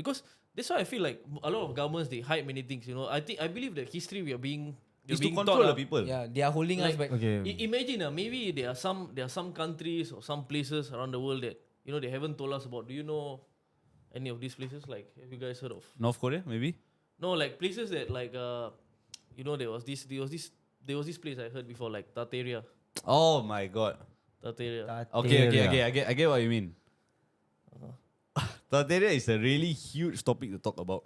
Because that's why I feel like a lot of governments they hide many things. You know, I believe that history we are being It's to being control taught, the people. Yeah, they are holding us Like, back. Okay. Imagine maybe there are some countries or some places around the world that they haven't told us about. Do you know any of these places? Like, have you guys heard of? North Korea, maybe? No, like places that like there was this place I heard before, like Tartaria. Oh my god. Tartaria. Okay. I get what you mean. Tartaria is a really huge topic to talk about.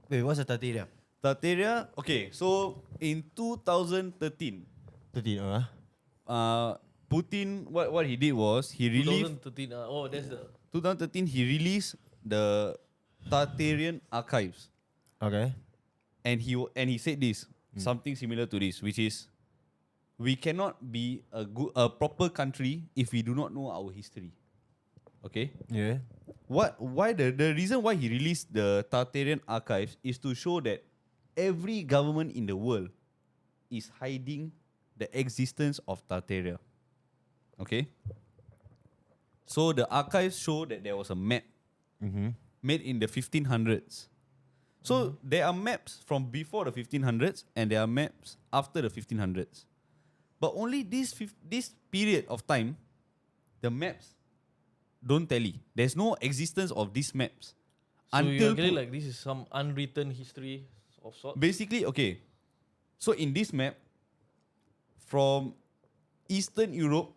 Wait, what's a Tartaria? Tartaria, okay, so in 2013, 13, Putin, what he did was, he released, 2013. That's the 2013, he released the Tartarian archives. Okay. And he said this, something similar to this, which is, we cannot be a proper country if we do not know our history. Okay? Yeah. Why the reason why he released the Tartarian archives is to show that every government in the world is hiding the existence of Tartaria. Okay? So the archives show that there was a map made in the 1500s. So there are maps from before the 1500s and there are maps after the 1500s. But only this period of time, the maps don't tally. There's no existence of these maps. so you're getting like this is some unwritten history of sorts. Basically, okay. So in this map, from Eastern Europe,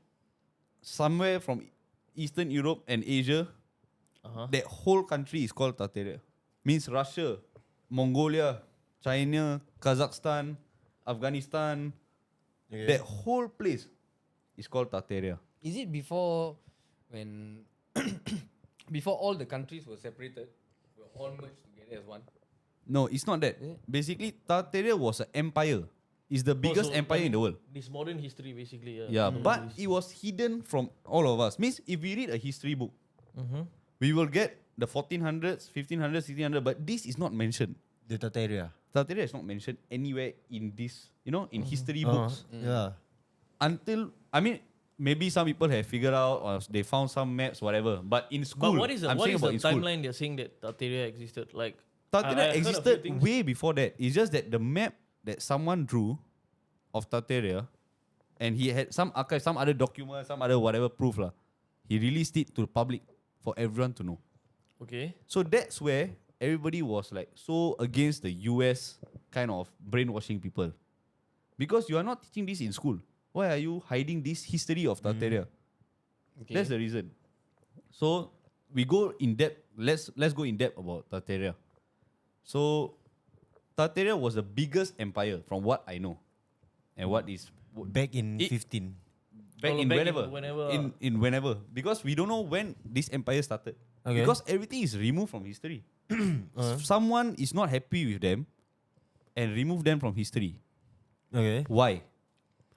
somewhere from Eastern Europe and Asia, that whole country is called Tartaria. Means Russia, Mongolia, China, Kazakhstan, Afghanistan. Okay. That whole place is called Tartaria. Is it before when before all the countries were separated, were all merged together as one? No, it's not that. Is it? Basically, Tartaria was an empire. It's the biggest so empire in the world. This modern history, basically. Yeah, but it was hidden from all of us. Means if we read a history book, we will get the 1400s, 1500s, 1600s, but this is not mentioned. The Tartaria. Tartaria is not mentioned anywhere in this, in history books. Yeah. Until, maybe some people have figured out or they found some maps, whatever. But in school, But what is the I'm saying about in school, timeline they're saying that Tartaria existed? Like Tartaria I heard a few existed things. way before that. It's just that the map that someone drew of Tartaria, and he had some archive, some other document, some other whatever proof lah. He released it to the public for everyone to know. Okay. So that's where everybody was like so against the US kind of brainwashing people. Because you are not teaching this in school. Why are you hiding this history of Tartaria? Okay. That's the reason. So we go in depth. Let's go in depth about Tartaria. So Tartaria was the biggest empire from what I know. And what is Back in It- 15. back in back in whenever. whenever. In whenever. Because we don't know when this empire started. Okay. Because everything is removed from history. Someone is not happy with them and remove them from history. Okay. Why?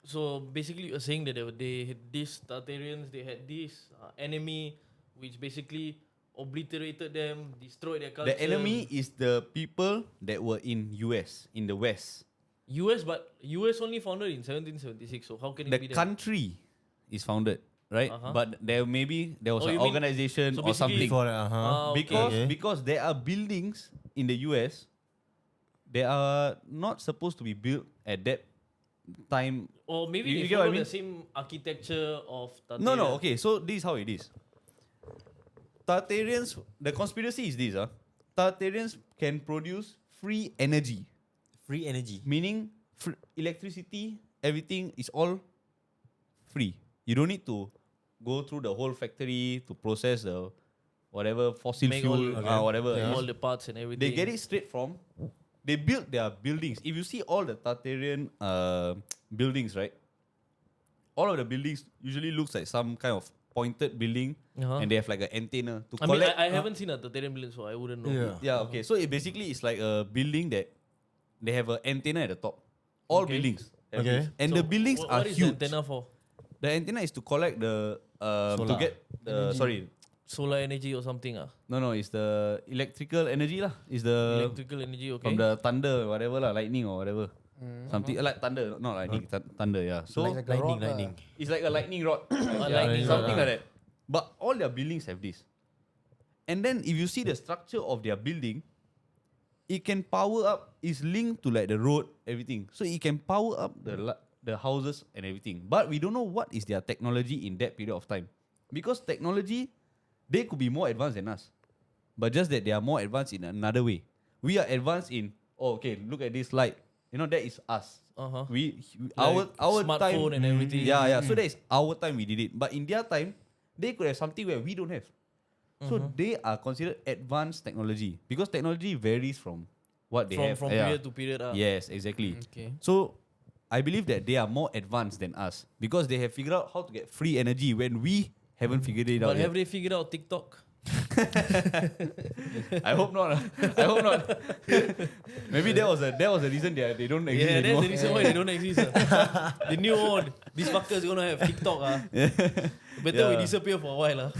So basically, you're saying that they had these Tartarians, they had this enemy, which basically obliterated them, destroyed their culture. The enemy is the people that were in US, in the West. US, but US only founded in 1776. So how can it The be that? country is founded, right? Uh-huh. But there was Oh, an you mean- organization so or something. basically- Before that, Because Okay. because there are buildings in the US they are not supposed to be built at that time. Or maybe You they get what I follow mean? the same architecture of Tartaria. No, okay. So this is how it is. Tartarians, the conspiracy is this. Tartarians can produce free energy, Free energy. meaning electricity, everything is all free. You don't need to go through the whole factory to process the whatever fossil Make fuel, all- whatever. Yeah. all the parts and everything. They get it straight from. They built their buildings. If you see all the Tartarian buildings, right? All of the buildings usually looks like some kind of pointed building, Uh-huh. and they have like an antenna to I mean, collect. I haven't seen a Tartarian building, so I wouldn't know. Yeah. Yeah, okay. So it basically is like a building that they have an antenna at the top. All Okay. buildings. have Okay. this. And So the buildings are what is huge. the antenna for? The antenna is to collect the to Solar. get the Solar energy or something? No, it's the electrical energy lah. It's the Electrical energy, okay. from the thunder, whatever lah, lightning or whatever. Something like thunder, not lightning, thunder, yeah. So Like a rod, lightning. it's like a lightning rod. lightning something rod, like that. But all their buildings have this. And then if you see the structure of their building, it can power up, is linked to like the road, everything. So it can power up the houses and everything. But we don't know what is their technology in that period of time. Because technology, they could be more advanced than us. But just that they are more advanced in another way. We are advanced in, look at this light. You know, that is us. Uh-huh. Our smartphone time, and everything. Yeah. So that is our time we did it. But in their time, they could have something where we don't have. So they are considered advanced technology because technology varies from what they have. From period to period. Yes, exactly. Okay. So I believe that they are more advanced than us because they have figured out how to get free energy when we haven't figured it out But yet. have they figured out TikTok? I hope not. I hope not. Maybe that was the reason they don't exist Yeah, that's anymore. the reason why they don't exist. They knew these fuckers gonna have TikTok. Better we Yeah. disappear for a while.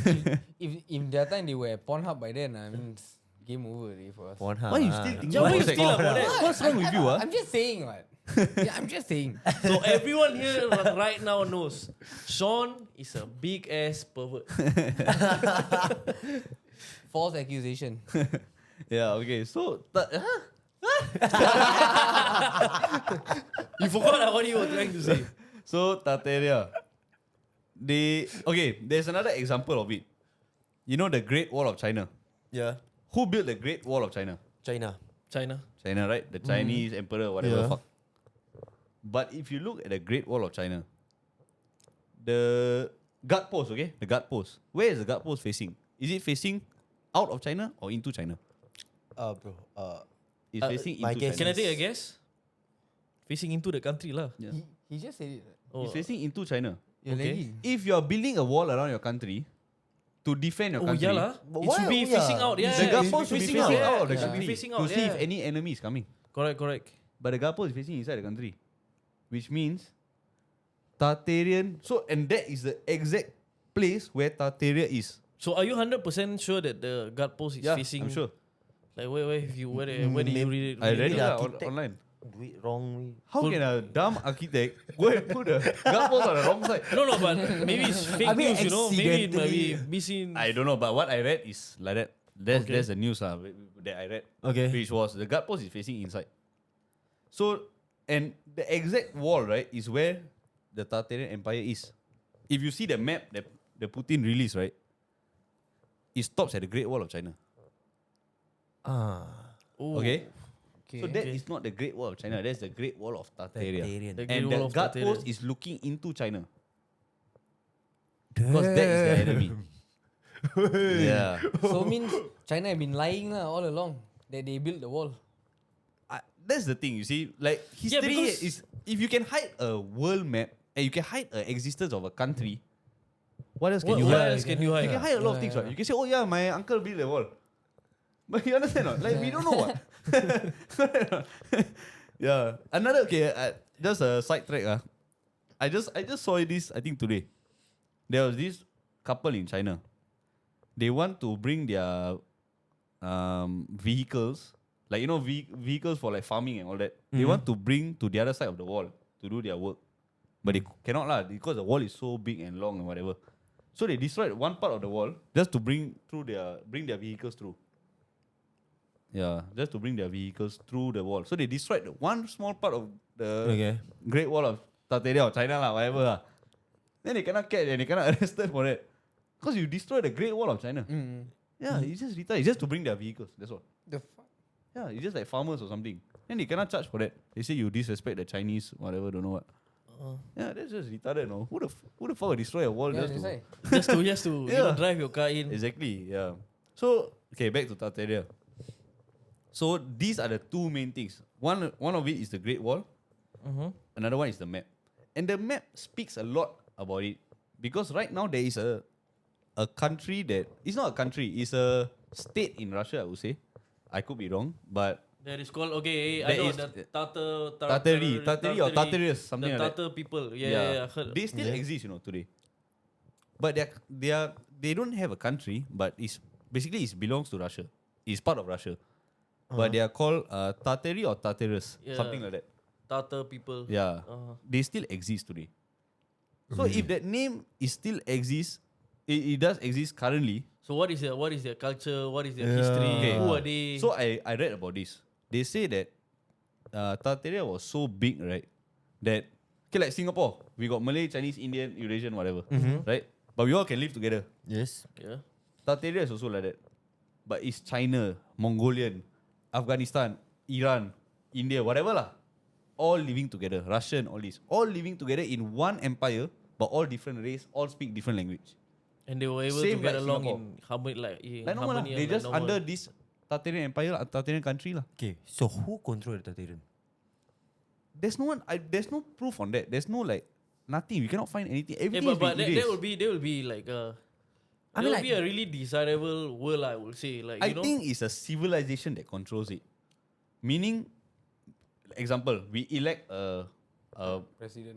If that time they were at Pornhub by then, I mean, it's game over already for us. Pornhub. Why you still think? Yeah, why you still about that? What's wrong with you? I'm just saying, what? Yeah, I'm just saying. So everyone here right now knows Sean is a big ass pervert. False accusation. Yeah, okay. So, You forgot what you were trying to say. so Tartaria, there's another example of it. You know the Great Wall of China. Yeah. Who built the Great Wall of China? China. China. China, right? The Chinese emperor, whatever. Yeah. Fuck. But if you look at the Great Wall of China, the guard post, okay? The guard post. Where is the guard post facing? Is it facing out of China or into China? Bro. It's facing my into guess China. Can I take a guess? Facing into the country lah. Yeah. He just said it. Oh, It's facing into China. You're Okay. lagging. If you are building a wall around your country to defend your oh country, yeah lah. But It why- should be yeah. facing out. Yeah, the yeah, guard it post should be facing out. out of the It should country be facing to out. see Yeah. if any enemy is coming. Correct. But the guard post is facing inside the country, which means Tartarian. So, and that is the exact place where Tartaria is. So are you 100% sure that the guard post is facing? I'm sure. Like where did you read it? I read it the lah architect- online. Do it wrong way. How can a dumb architect go and put the guard post on the wrong side? No, but maybe it's fake I mean, news. You know, maybe it might be accidentally. missing. I don't know, but what I read is like that. That's Okay. that's the news that I read. Okay. Which was the guard post is facing inside. So, and the exact wall, right, is where the Tartarian Empire is. If you see the map that the Putin released, right, it stops at the Great Wall of China. Oh, Okay? Okay. So that is not the Great Wall of China. That's the Great Wall of Tartaria. Tartarian. The Great And Wall the of guard Tartaria. post is looking into China. Because that is the enemy. Yeah. So means China have been lying lah all along that they built the wall. That's the thing, you see. Like, history because- is... If you can hide a world map and you can hide the existence of a country, what else can you What hide? else can you hide? You can hide a lot of things, right? You can say, oh yeah, my uncle built the wall. But you understand not? Like, we don't know what. Yeah. Another, just a side track. I just saw this, I think today. There was this couple in China. They want to bring their vehicles, like, you know, vehicles for like farming and all that. They want to bring to the other side of the wall to do their work. But they cannot lah, because the wall is so big and long and whatever. So they destroyed one part of the wall just to bring their vehicles through. Yeah, just to bring their vehicles through the wall. So they destroyed one small part of the Great Wall of Tartaria or China lah, whatever lah. Then they cannot catch and they cannot arrested for that. Because you destroyed the Great Wall of China. Yeah, it's just retired. It's just to bring their vehicles. That's all. The fuck? Yeah, it's just like farmers or something. Then they cannot charge for that. They say you disrespect the Chinese, whatever, don't know what. Yeah, that's just retarded, no? Who the fuck will destroy a wall Yeah, just that's to... why. just to you Yeah. know, drive your car in. Exactly, yeah. So, okay, back to Tartaria. So, these are the two main things. One of it is the Great Wall. Another one is the map. And the map speaks a lot about it. Because right now there is a country that... It's not a country. It's a state in Russia, I would say. I could be wrong, but... That is called I That know is- the Tartari Tartari or Tartarius, something the like that. Tartar people. Yeah. I heard. They still exist, you know, today. But they don't have a country, but it belongs to Russia. It's part of Russia. But they are called Tartari or Tartarus, Yeah. something like that. Tartar people. Yeah, they still exist today. So if that name is still exists, it does exist currently. So what is their culture? What is their history? Okay. Who are they? So I read about this. They say that Tartaria was so big, right? That okay, like Singapore, we got Malay, Chinese, Indian, Eurasian, whatever, right? But we all can live together. Yes. yeah. Tartaria is also like that. But it's China, Mongolian, Afghanistan, Iran, India, whatever lah. All living together. Russian, all this. All living together in one empire, but all different race, all speak different language. And they were able Same to get like along Singapore. in harmony, in Like normal lah. harmony. They and just like normal. under this Tartarian empire lah, Tartarian country lah. Okay, so who control the Tartarian? There's no one. There's no proof on that. There's no like nothing. We cannot find anything. Yeah, Everything but is being that erased. will be like a. I That mean, will be a really desirable world, I would say. Like I you know, think it's a civilization that controls it. Meaning, example, we elect a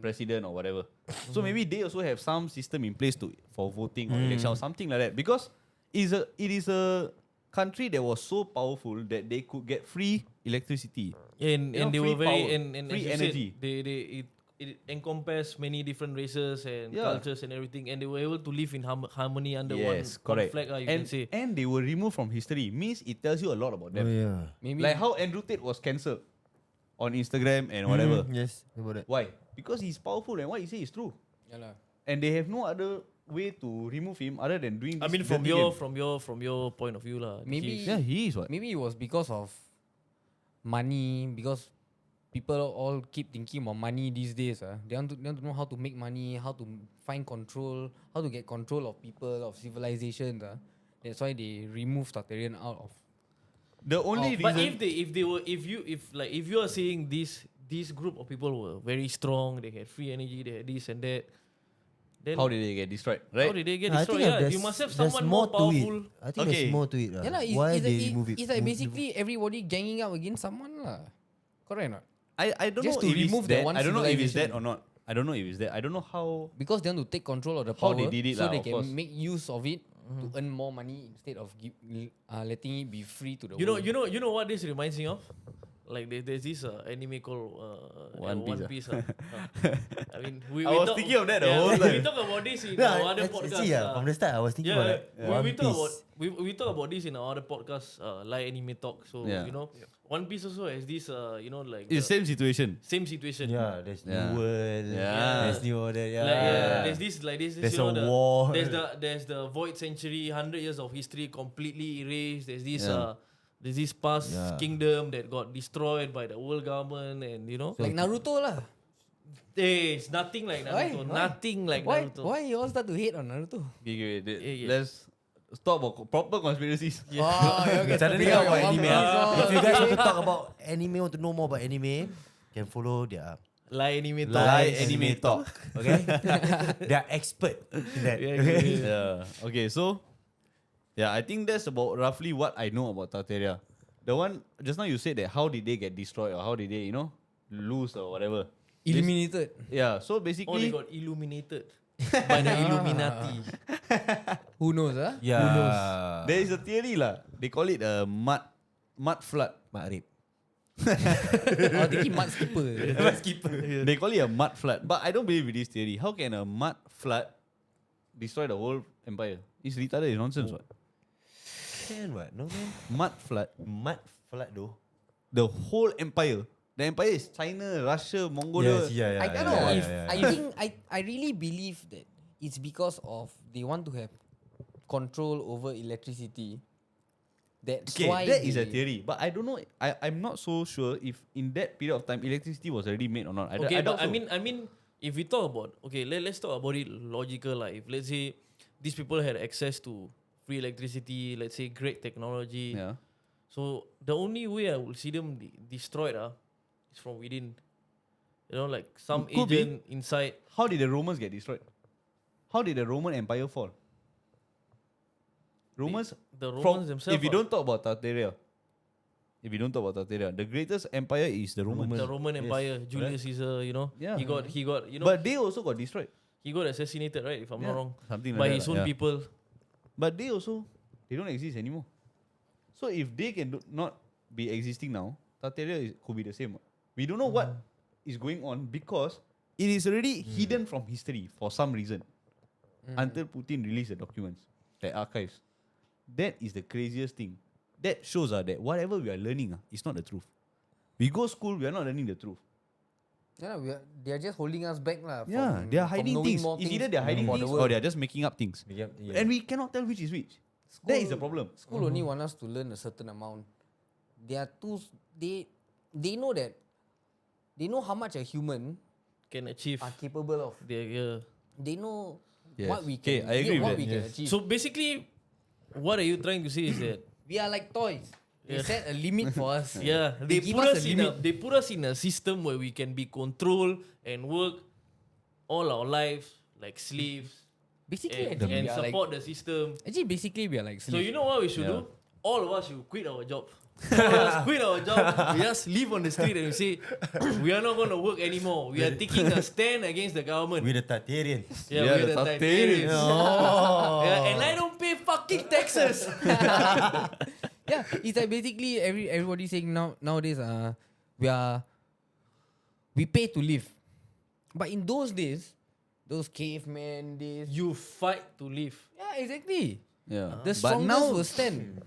president or whatever. So maybe they also have some system in place for voting or election or something like that. Because it is a country that was so powerful that they could get free electricity. and you know, they free were very power, and free as you energy. said, it encompassed many different races and Yeah. cultures and everything, and they were able to live in harmony under Yes, one correct. flag. You and can say. and they were removed from history. Means it tells you a lot about them. yeah. Maybe Like how Andrew Tate was cancelled on Instagram and whatever. Yes, about that. Why? Because he's powerful and what he says is true. Yalah. And they have no other way to remove him other than doing this. I mean, from dirty your game. from your point of view, lah. Maybe- Yeah, he is what? Maybe it was because of money, because people all keep thinking about money these days. They want to know how to make money, how to find control, how to get control of people, of civilizations. That's why they remove Tartarian out of. The only reason. But if you are saying this group of people were very strong, they had free energy, they had this and that, then how did they get destroyed? Right? how did they get I destroyed? think Yeah, there's- you must have there's someone more to powerful. it. I think Okay. there's more to it. Yeah, lah. Why they remove it? It's like basically everybody ganging up against someone, lah. Correct or not? I don't Just know to if it's remove that that. one I don't know if it's that civilization. or not. I don't know if it's that. I don't know how. Because they want to take control of the How power, they did it so lah, they of can course. make use of it to earn more money instead of letting it be free to the You know, world. you know what this reminds me of? Like there's this anime called One One Piece, Piece. I mean, we I was talk, thinking of that the yeah, whole we time. talk about this in Yeah, our other let's podcast. see, from the start, I was thinking about that. we talk about we talk about this in our other podcast, Live Anime Talk. So Yeah. you know, One Piece also has this, like It's the same situation. same situation. Yeah, there's Yeah. new world. Yeah. There's new order. Yeah. There's this There's you know, a war. There's the Void Century, 100 years of history completely erased. Yeah. There's this past Yeah. kingdom that got destroyed by the world government, and you know, Like Naruto lah. it's nothing like Why? Naruto. Why? Nothing like Why? Naruto. Why you all start to hate on Naruto? Okay, yeah. let's talk about proper conspiracies. Oh, okay. Suddenly Bring talk out about your anime. One Piece, If oh, you guys want to okay. talk about anime, want to know more about anime, can follow their Live Anime Talk. live anime talk. Okay, they are expert in that. Yeah, Okay. Yeah. Okay, so yeah, I think that's about roughly what I know about Tartaria. The one just now you said that how did they get destroyed or how did they, lose or whatever. Eliminated. Yeah, so Oh, they basically got illuminated by the Illuminati. Who knows, huh? Yeah. there is a theory lah. They call it a mud flood. Makrib. I think he mud skipper. They call it a mud flood. But I don't believe in this theory. How can a mud flood destroy the whole empire? It's retarded, it's nonsense. What? Can what? No man. Mud flood. Mud flood though. The whole empire. The empire is China, Russia, Mongolia. I don't know. I think I really believe that it's because of they want to have control over electricity. That's Okay, why that is a they- theory. But I don't know. I'm not so sure if in that period of time electricity was already made or not. Okay, doubt but so. I mean, if we talk about let's talk about it logical. Like, if let's say these people had access to free electricity, let's say great technology. Yeah. So the only way I will see them destroyed is from within. You know, like some Could be. agent inside. How did the Romans get destroyed? How did the Roman Empire fall? Romans, The Romans themselves. if you don't talk about Tartaria, the greatest empire is the Romans. the Roman Empire, Julius Caesar, Yeah. he got But they also got destroyed. he got assassinated, right? If I'm Yeah, not wrong, something by like his that, own yeah. people. But they don't exist anymore. So if they can not be existing now, Tartaria could be the same. We don't know what is going on because it is already hidden from history for some reason until Putin released the documents, the archives. That is the craziest thing. That shows that whatever we are learning is not the truth. We go school, we are not learning the truth. Yeah, they are just holding us back lah. Yeah, they are from hiding knowing things. more It's either they are hiding about the things or world. they are just making up things. And we cannot tell which is which. That is the problem. School only want us to learn a certain amount. They are too. They know that. They know how much a human Can achieve. are capable of. They know Yes. what we Okay, can. I agree with what that. we can achieve. So basically, what are you trying to say is that we are like toys. They set a limit for us. they give put us us a in a limit. they put us in a system where we can be controlled and work all our lives like slaves Basically, and, actually, and we are like. support the system. Actually, basically, we are like So slaves. you know what we should Yeah. do? All of us should quit our job. All of us quit our job. We just live on the street and we say we are not going to work anymore. We are taking a stand against the government. With the Tartarians. Yeah, Yeah, we're the the Tartarians. Tartarians. Yeah, and I don't pay fucking taxes. Yeah, it's like basically everybody saying nowadays we pay to live, but in those days, those caveman days, You fight to live. yeah, exactly. Yeah. The But strongest now will stand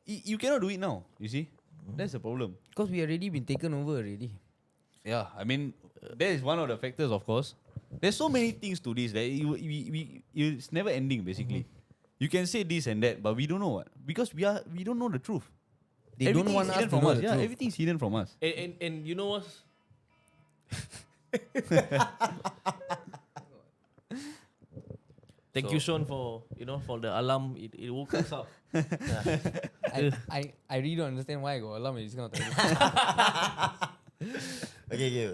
you cannot do it now. You see, that's the problem. because we already been taken over already. Yeah, I mean, that is one of the factors, of course. There's so many things to this that it's never ending. Basically, you can say this and that, but we don't know what because we don't know the truth. They don't Everything want is us hidden to from know us. the Yeah, truth. everything is hidden from us. And you know what? Thank you, Sean, for for the alarm. It woke us up. I really don't understand why I got alarm. It's gonna tell you. Okay.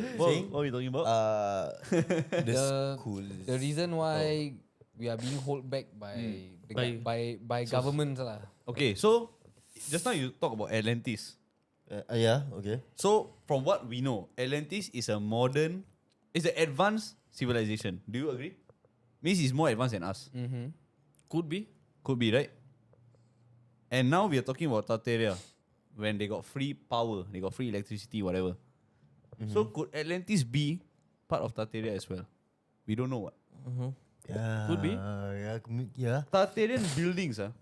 What are we talking about? The school. The reason why we are being held back by by governments lah. Okay, so just now you talk about Atlantis. Yeah, okay. So from what we know, Atlantis is an advanced civilization. Do you agree? Means it's more advanced than us. Mm-hmm. Could be. Could be, right? And now we are talking about Tartaria, when they got free power, they got free electricity, whatever. So could Atlantis be part of Tartaria as well? We don't know what. Yeah. Could be. Yeah. Tartarian buildings are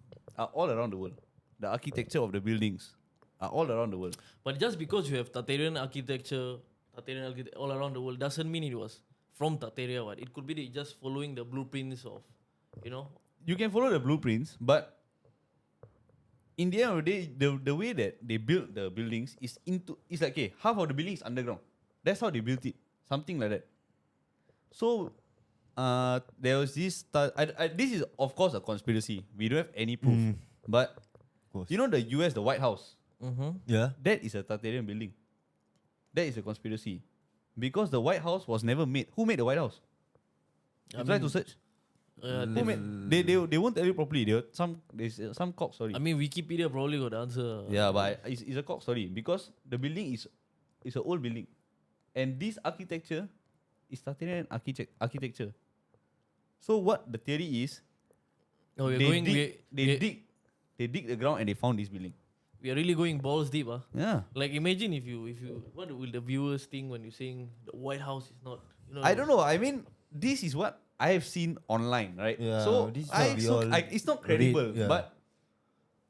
all around the world. The architecture of the buildings are all around the world. But just because you have Tartarian architecture all around the world doesn't mean it was from Tartaria. What? It could be they just following the blueprints of, You can follow the blueprints, but in the end of the day, the way that they built the buildings is like, okay, half of the building is underground. That's how they built it. Something like that. So there was this this is of course a conspiracy. We don't have any proof. But you know the US, the White House, Yeah. that is a Tartarian building. That is a conspiracy. Because the White House was never made. Who made the White House? You try to search. Who made? They won't tell you properly. There's some cock story. I mean, Wikipedia probably got the answer. Yeah, but it's a cock story because the building is an old building, and this architecture is Tartarian architecture. So what the theory is, Oh, they dig the ground and they found this building. we are really going balls deep, Yeah, Like imagine if you what will the viewers think when you're saying the White House is not, I don't know. I mean, this is what I have seen online, right? Yeah, So this is what we all it's not credible. read, yeah. But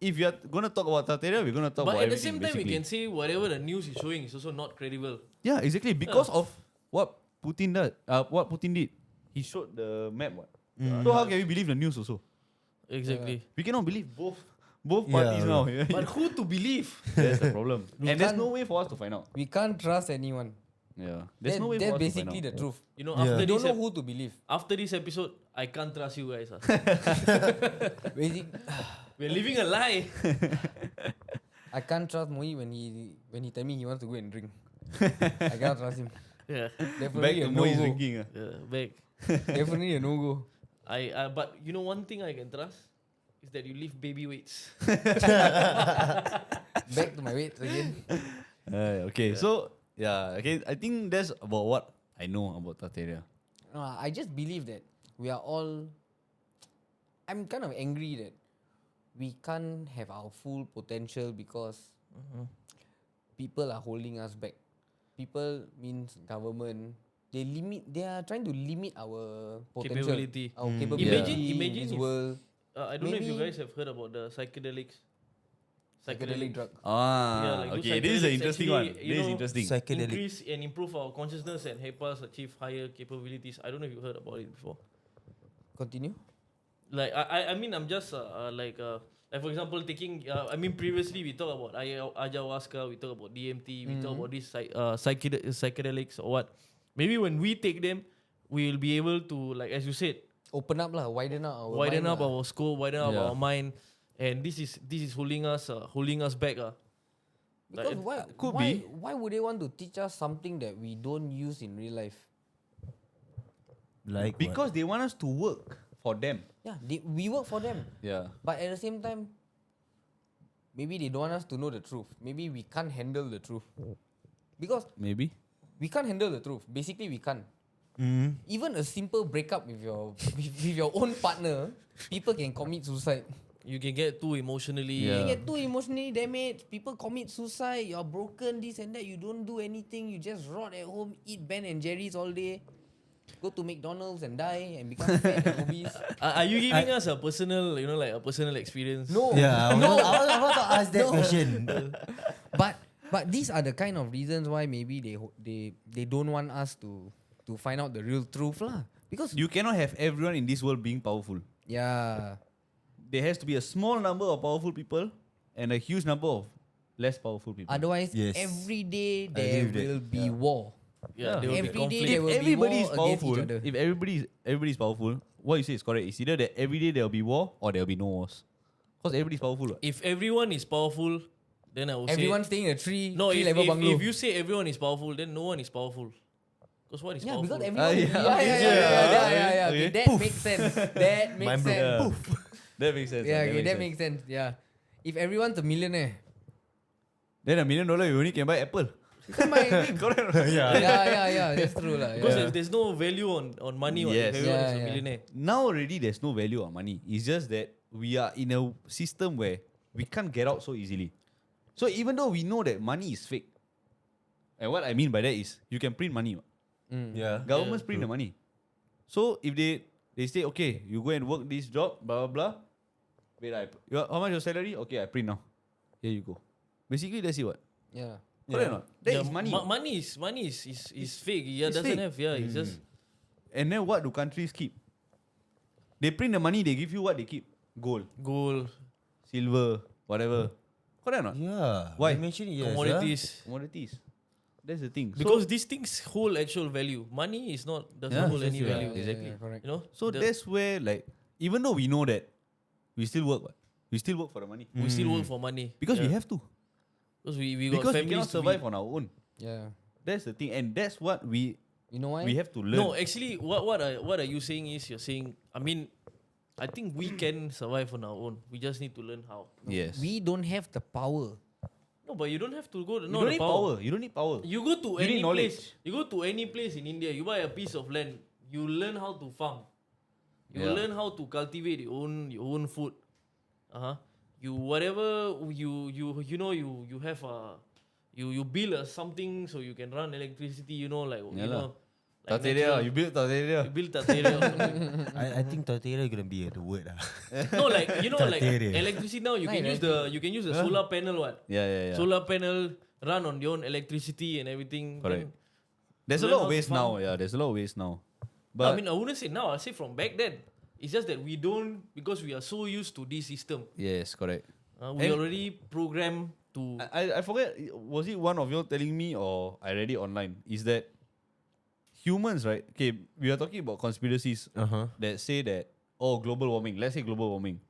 if you're gonna talk about Tartaria, we're gonna talk But about at the everything. same time, we basically. can say whatever the news is showing is also not credible. Yeah, exactly. Because of what Putin did. What Putin did. He showed the map. What? So how can we believe the news also? Exactly. We cannot believe both parties now. But who to believe? That's the problem. And there's can't- no way for us to find out. We can't trust anyone. Yeah. There's no way for That's us to find basically out. the truth. You know, Yeah. We after don't this know who to believe. after this episode, I can't trust you guys. Basic, We're living a lie. I can't trust Moi when he tell me he wants to go and drink. I cannot trust him. Yeah. Back Definitely to a Moise no-go. drinking. Yeah, back. Definitely a no-go. But you know one thing I can trust is that you lift baby weights. Back to my weight again. Okay, so yeah, okay. I think that's about what I know about Tartaria. No, I just believe that we are all. I'm kind of angry that we can't have our full potential because people are holding us back. People means government. They are trying to limit our potential, Capability. our capability Imagine in this if- world. I don't know if you Maybe- guys have heard about the psychedelics. Psychedelic drug. Those okay, this is an psychedelics interesting actually, one. you This is know, interesting. Psychedelic. increase and improve our consciousness and help us achieve higher capabilities. I don't know if you heard about it before. Continue. Like I mean I'm just like for example taking I mean previously we talked about ayahuasca, we talk about DMT, we talk about these psychedelics or what. Maybe when we take them, we'll be able to, like as you said, Open up lah, widen up our widen mind up lah. our scope, widen up Yeah. our mind, and this is holding us back. Because could why, be. why would they want to teach us something that we don't use in real life? Like Because they want us to work for them. Yeah, we work for them. Yeah. But at the same time, maybe they don't want us to know the truth. Maybe we can't handle the truth. Because Maybe. we can't handle the truth. Basically, we can't. Even a simple breakup with your with your own partner, people can commit suicide. You can get too emotionally. You Yeah. get too emotionally damaged. People commit suicide. You're broken, this and that. You don't do anything. You just rot at home, eat Ben and Jerry's all day, go to McDonald's and die and become fat and obese. Are you giving us a personal, like a personal experience? No. Yeah, I was about to ask that question. But these are the kind of reasons why maybe they don't want us to find out the real truth lah. Because You cannot have everyone in this world being powerful. yeah, There has to be a small number of powerful people and a huge number of less powerful people. otherwise Yes. every day I there agree with that. will be war. Yeah, there will be Every day conflict. there If will be everybody war is against powerful, each other. if everybody is powerful, what you say is correct. It's either that every day there will be war or there will be no wars. Because everybody is powerful. What? If everyone is powerful, then I will Everyone say staying in a three no. level bungalow. If you say everyone is powerful, then no one is powerful. Because what is yeah, powerful? because everyone yeah. Okay, Okay. that makes sense. That makes Mind blown. sense. Yeah. That makes sense. Yeah, okay, that makes sense. Yeah. If everyone's a millionaire, Then $1 million you only can buy Apple. you can buy Yeah. yeah, that's true lah. Because Yeah. there's no value on money. What, Yes. if everyone is Yeah, a yeah. millionaire. Now already there's no value on money. It's just that we are in a system where we can't get out so easily. So even though we know that money is fake, and what I mean by that is you can print money. Yeah. Governments print the money. So if they say, okay, you go and work this job, blah blah blah. Wait, how much your salary? Okay, I print now. Here you go. Basically, that's it. What? Yeah. Correct or not? That Yeah, is money. Money is fake. Yeah, It's doesn't fake. have. Yeah, it's just And then what do countries keep? They print the money. They give you what they keep: gold, gold, silver, whatever. Correct or not? Yeah. Why? You mentioned it, yes. commodities. Commodities. That's the thing. Because these things hold actual value. Money is not doesn't Yeah, hold any yeah, value. exactly. Correct. You know. So that's where, like, even though we know that, we still work. What? We still work for the money we still work for money because we Yeah. have to. Because we got Because we families cannot to survive be- on our own. Yeah. That's the thing, and that's what we You know why? have to learn. No, actually, what are you saying is you're saying. I mean, I think we can survive on our own. We just need to learn how. Yes. We don't have the power. No, but you don't have to go. you No, don't the need power. power. You don't need power. You go to You any need knowledge. place. You go to any place in India. You buy a piece of land. You learn how to farm. You Yeah. learn how to cultivate your own food. You whatever you know you have you build something so you can run electricity. You know like Yeah you lah. know. Like Tartaria, natural- you build Tartaria. You build Tartaria. I think Tartaria gonna be the word. No, like you know, like Tartaria. electricity now. You can Right, use the solar panel. What Yeah. solar panel run on your own electricity and everything. Correct. Then There's a learn lot of how to ways now. farm. Yeah, there's a lot of ways now. I But mean, I wouldn't say now. I say from back then. It's just that we don't because we are so used to this system. yes, correct. We And- already programmed to. I forget. Was it one of you telling me or I read it online? Is that humans, right? Okay, we are talking about conspiracies that say that global warming. Let's say global warming.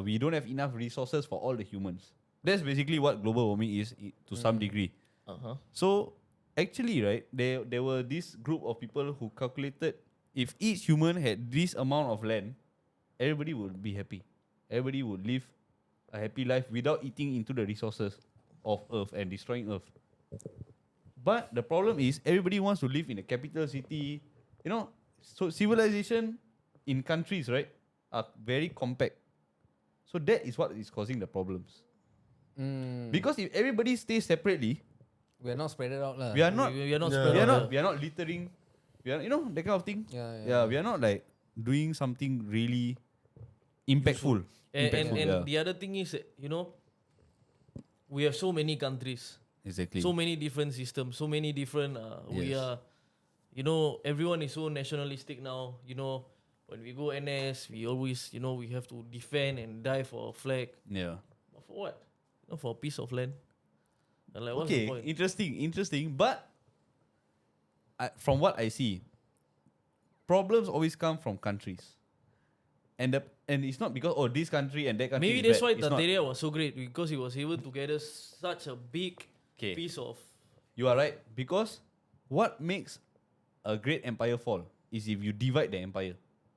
We don't have enough resources for all the humans. That's basically what global warming is to some degree. So actually, right, there were this group of people who calculated if each human had this amount of land, everybody would be happy. Everybody would live a happy life without eating into the resources of Earth and destroying Earth. But the problem is everybody wants to live in a capital city. You know, so civilization in countries, right, are very compact. So that is what is causing the problems. Because if everybody stays separately, We're not spread it out lah. we are not We are not Yeah. spread we are out. not we are not littering. We are, you know, that kind of thing. Yeah. Yeah, we are not like doing something really impactful. And Impactful, and yeah. the other thing is, we have so many countries, Exactly. so many different systems, so many different. We Yes. are, everyone is so nationalistic now. When we go NS, we always, we have to defend and die for a flag. Yeah. But for what? For a piece of land. And like, what's the Okay, point? interesting. But from what I see, problems always come from countries. And it's not because this country and that country. Maybe is that's bad. why It's not. TARTARIA was so great, because it was able to gather such a big Okay. piece of. You are right, because what makes a great empire fall is if you divide the empire.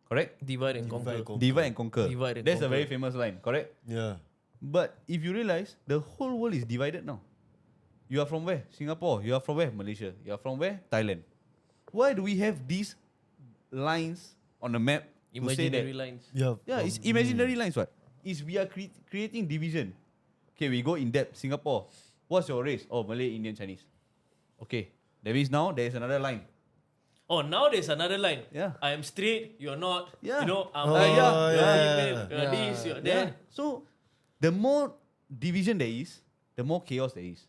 Correct? Divide and conquer. Divide and conquer. Divide and That's a conquer. very famous line. Correct? Yeah. But if you realize, the whole world is divided now. You are from where? Singapore. You are from where? Malaysia. You are from where? Thailand. Why do we have these lines on the map to say that? Imaginary lines. Yeah. Yeah, it's imaginary lines. What? Is we are creating division. Okay, we go in depth. Singapore. What's your race? Oh, Malay, Indian, Chinese. Okay, that means now there is another line. Oh, now there's another line. Yeah. I am straight, you're not. Yeah. I'm Oh, male, yeah, you're yeah, female, yeah. you're this, you're Yeah. that. So, the more division there is, the more chaos there is.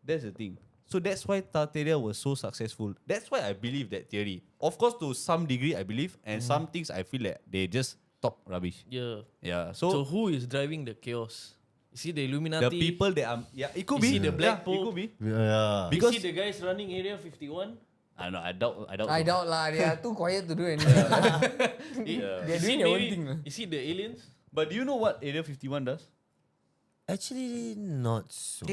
That's the thing. So that's why Tartaria was so successful. That's why I believe that theory. Of course, to some degree, I believe, and some things I feel like they just talk rubbish. Yeah. Yeah. So So, who is driving the chaos? Is it the Illuminati? the people that are, yeah, it could Is be he the Black yeah, it Pope? could be. Yeah. Because- Is he the guys running Area 51? I know. I doubt. I so. doubt lah. They are too quiet to do anything. They're Is doing he their own maybe- thing. Is he the aliens? But do you know what Area 51 does? Actually, not so.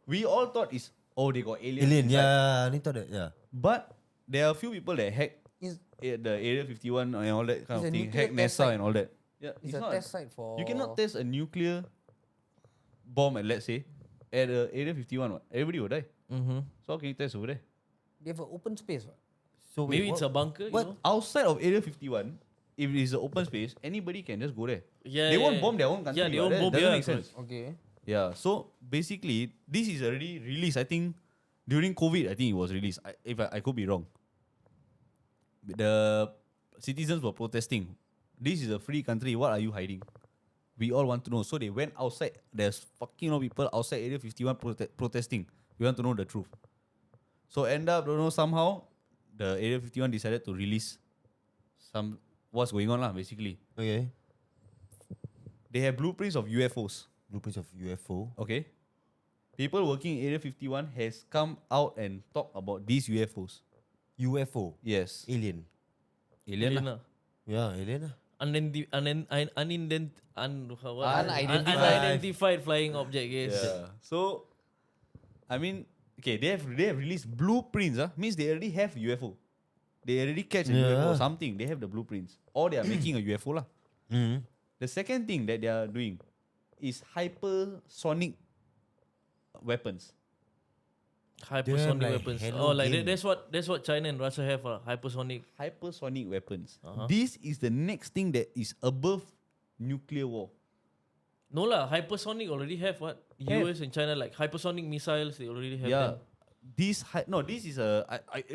We all thought it's they got aliens. Alien, inside. yeah. I thought that, yeah. But there are a few people that hack It's, the Area 51 and all that kind It's of a thing. nuclear Hack test NASA site. and all that. Yeah, it's a not. test site for. You cannot test a nuclear bomb, let's say, at Area 51. What? Everybody will die. Mm-hmm. So how can you test over there? They have an open space. What? So Maybe it's a bunker, what? you know? Outside of Area 51, if it is an open space, anybody can just go there. Yeah, They yeah, won't yeah. bomb their own country. Yeah, they what. won't That bomb, doesn't yeah, make sense. Okay. Yeah. So basically, this is already released. I think during COVID, I think it was released. I could be wrong. The citizens were protesting. This is a free country. What are you hiding? We all want to know. So they went outside. There's fucking people outside Area 51 protesting. We want to know the truth. So end up, don't know, somehow the Area 51 decided to release what's going on lah, basically. Okay. They have blueprints of UFOs. Blueprints of UFO. Okay. People working in Area 51 has come out and talked about these UFOs. UFO. Yes. Alien. Alien lah. lah. Yeah, alien lah. Unidentified flying object, yes. Yeah. So, I mean, okay, they have released blueprints. Means they already have UFO. They already catch a UFO or something. They have the blueprints. Or they are making a UFO lah. Mm-hmm. The second thing that they are doing is hypersonic weapons. Hypersonic Damn, like weapons. Hello Oh, like Game. that's what China and Russia have. Hypersonic. Hypersonic weapons. Uh-huh. This is the next thing that is above nuclear war. No lah, hypersonic already have what? Have. US and China, like hypersonic missiles, they already have Yeah. them. This is a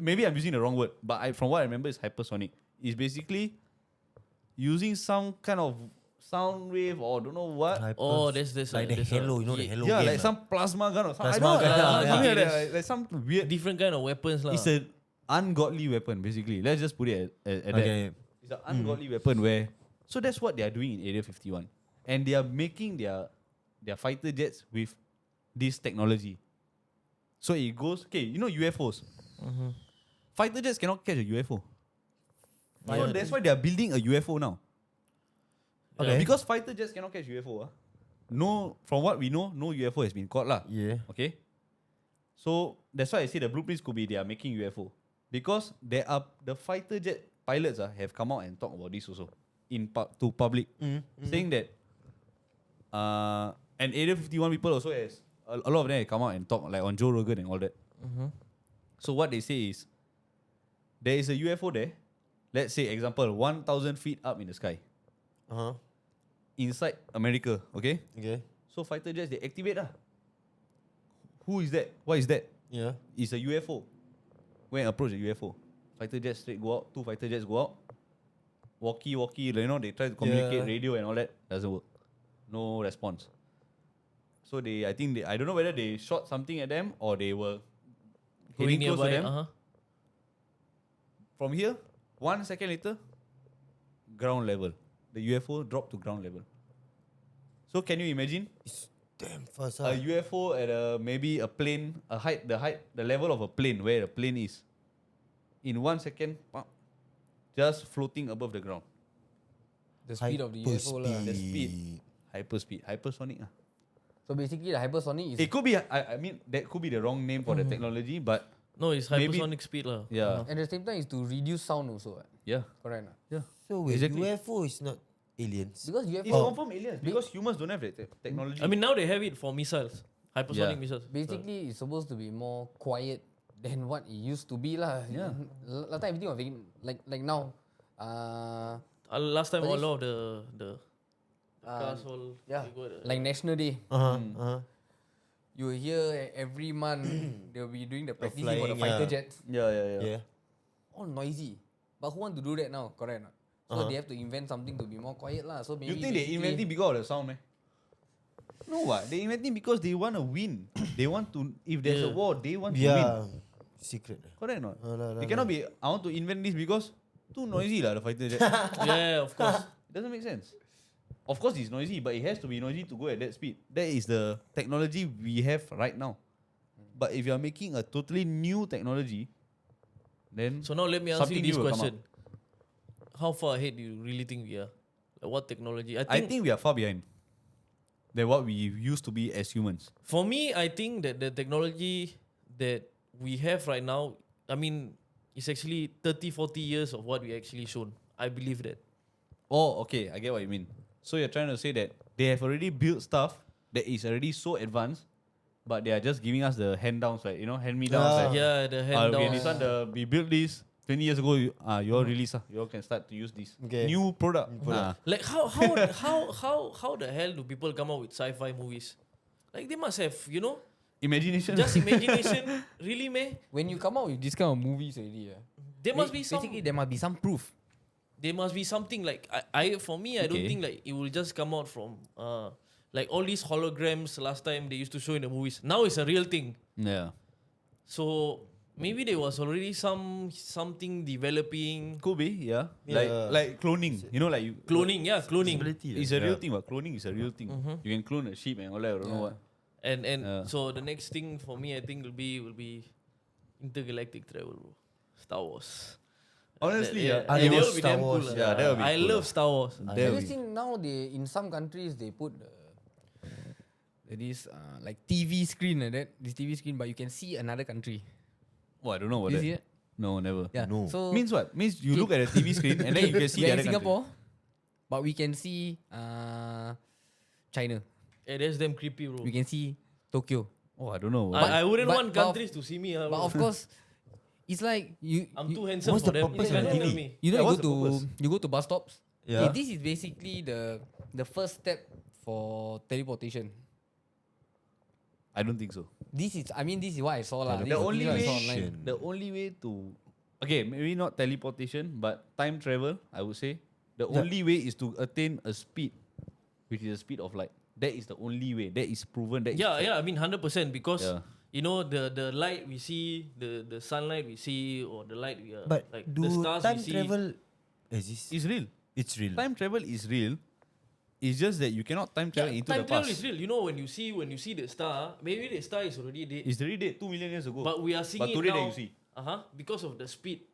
maybe I'm using the wrong word, but from what I remember, it's hypersonic. It's basically using some kind of sound wave or don't know what. Oh, there's like the there's Hello, you know the yeah, Hello Yeah, game. like some plasma gun or something. Plasma gun, yeah. Something like that, Okay, like some weird. different kind of weapons lah. It's an ungodly weapon, basically. Let's just put it at that. Okay. It's an ungodly weapon where. So that's what they are doing in Area 51, and they are making their fighter jets with this technology. So it goes. Okay, you know UFOs. Fighter jets cannot catch a UFO. So Yeah. that's why they are building a UFO now. Okay. Because fighter jets cannot catch UFO. No, from what we know, no UFO has been caught lah. Yeah. Okay. So that's why I say the blueprints could be they are making UFO. Because the fighter jet pilots have come out and talked about this also to public, saying that and Area 51 people also has a lot of them have come out and talk like on Joe Rogan and all that. So what they say is there is a UFO there. Let's say example 1,000 feet up in the sky Uh-huh. inside America. Okay. Okay. So fighter jets they activate lah. Who is that? What is that? Yeah. It's a UFO. When approach the UFO, fighter jets straight go out. 2 fighter jets go out. walkie, they try to communicate radio and all that. Doesn't work. No response. So I don't know whether they shot something at them or they were Going heading close to nearby. them. From here, 1 second later, ground level. The UFO dropped to ground level. So can you imagine It's damn fast. a UFO at maybe a plane, the level of a plane, where the plane is, in 1 second, just floating above the ground. The speed of the UFO lah. The speed. Hypersonic. So basically, the hypersonic is It could be, I mean, that could be the wrong name for the technology, but No, it's Maybe- hypersonic speed lah. yeah, at the same time is to reduce sound also. yeah. Correct. So wait, Exactly. UFO is not aliens. Because It's UFO confirm aliens because humans don't have that technology. I mean, now they have it for missiles, hypersonic Yeah. missiles. basically it's supposed to be more quiet than what it used to be lah. Yeah. Last time everything was very, like now. Last time But all of the cars all Yeah. they go at, Like National Day. Uh-huh. You will hear every month they'll be doing the practicing for the flying, fighter yeah. jets. Yeah. Yeah. All noisy. But who want to do that now? Correct or not? So they have to invent something to be more quiet lah. So maybe You think they basically- inventing because of the sound, man? No, what? They inventing because they want to win. They want to. If there's a Yeah. war, they want to win. Yeah. Secret. Correct or not? No, It cannot be. I want to invent this because too noisy lah. The fighter jet. yeah, of course. It doesn't make sense. Of course, it's noisy, but it has to be noisy to go at that speed. That is the technology we have right now. But if you are making a totally new technology, then So now let me ask you something this new will come question: how far ahead do you really think we are? Like what technology? I think we are far behind than what we used to be as humans. For me, I think that the technology that we have right now, I mean, it's actually 30, 40 years of what we actually shown. I believe that. Oh, okay, I get what you mean. So you're trying to say that they have already built stuff that is already so advanced, but they are just giving us the hand downs, like, hand me downs. Yeah. Like, Yeah, the hand okay, down. this one we built this 20 years ago. You all release, you all can start to use this Okay. new product. Like how the hell do people come up with sci-fi movies? Like they must have, Imagination. just imagination. Really, man? when you come out with this kind of movies already, There must be some. basically there must be some proof. There must be something like for me, I don't Okay. think like it will just come out from like all these holograms last time they used to show in the movies. Now it's a real thing. Yeah. So maybe there was already something developing. Could be, yeah. Yeah. Like cloning. Like you Cloning, yeah, cloning. Possibility, It's a real thing, but cloning is a real thing. You can clone a sheep and all that. I don't know what. And Yeah. so the next thing for me, I think will be intergalactic travel, bro. Star Wars. Honestly, That- yeah. I that love will be Star damn cool. Wars. lah. Yeah, that will be I cool love lah. Star Wars. That Have will you be- seen now in some countries they put this like TV screen like that, this TV screen, but you can see another country. Oh, I don't know what You that. see it? No, never. Yeah. No. So Means what? Means you look at the TV screen and then you can see we the are other in country. Singapore, but we can see China. Yeah, that's damn creepy, bro. We can see Tokyo. Oh, I don't know. I wouldn't but- want but of- countries to see me. But of course, it's like I'm you, too handsome what's for the them. purpose You of cannot TV? tell me. you know Yeah, you what's go the to purpose? you go to bus stops. Yeah. Okay, this is basically the first step for teleportation. I don't think so. This is what I saw lah. The only This is what I way, saw online. the only way to, okay, maybe not teleportation, but time travel, I would say, the only way is to attain a speed, which is the speed of light. That is the only way. That is proven. That is Yeah, fact. yeah. I mean, 100% because Yeah. the light we see, the sunlight we see, or the light we But like do the stars time we see. travel exist? It's real. It's real. Time travel is real. It's just that you cannot time travel into time the travel past. is real. When you see the star, maybe the star is already dead, It's already dead 2 million years ago. but we are seeing But it today now. that you see. Because of the speed.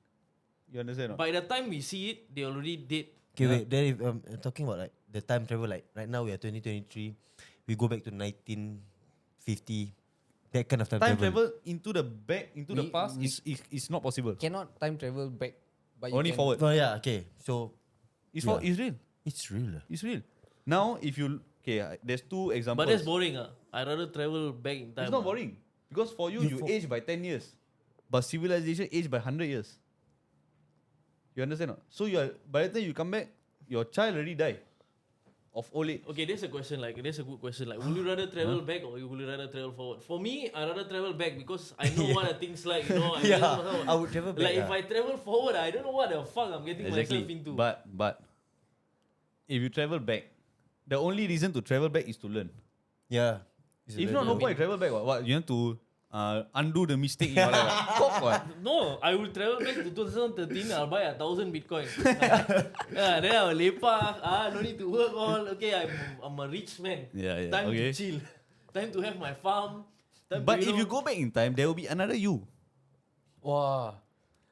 You understand? Not? By the time we see it, they already dead. Okay, wait. Then if talking about like the time travel, like right now we are 2023, we go back to 1950. That kind of time, Time travel into the back, into the We- past is not possible. Cannot time travel back, but you Only can, forward. Oh yeah, okay. So It's Yeah. it's real. it's real. It's real. Now, if you there's two examples. But that's boring. I rather travel back in time. It's not boring because for you, you age by 10 years, but civilization age by 100 years. You understand? Not? So by the time you come back, your child already died. of old age. Okay, there's a question. Like, there's a good question. Like, would you rather travel back or would you rather travel forward? For me, I rather travel back because I know what are things like. You know, Yeah, just know I would travel back. Like, if I travel forward, I don't know what the fuck I'm getting myself Exactly. into. But if you travel back, the only reason to travel back is to learn. Yeah. If not, no point you travel back. What you want to undo the mistake in your life? Fuck what? No, I will travel back to 2013. I'll buy 1,000 Bitcoin. Yeah, then I'll lepak. No need to work all. Okay, I'm a rich man. Yeah, Time okay. to chill. Time to have my farm. Time But to, if you go back in time, there will be another you. Wow.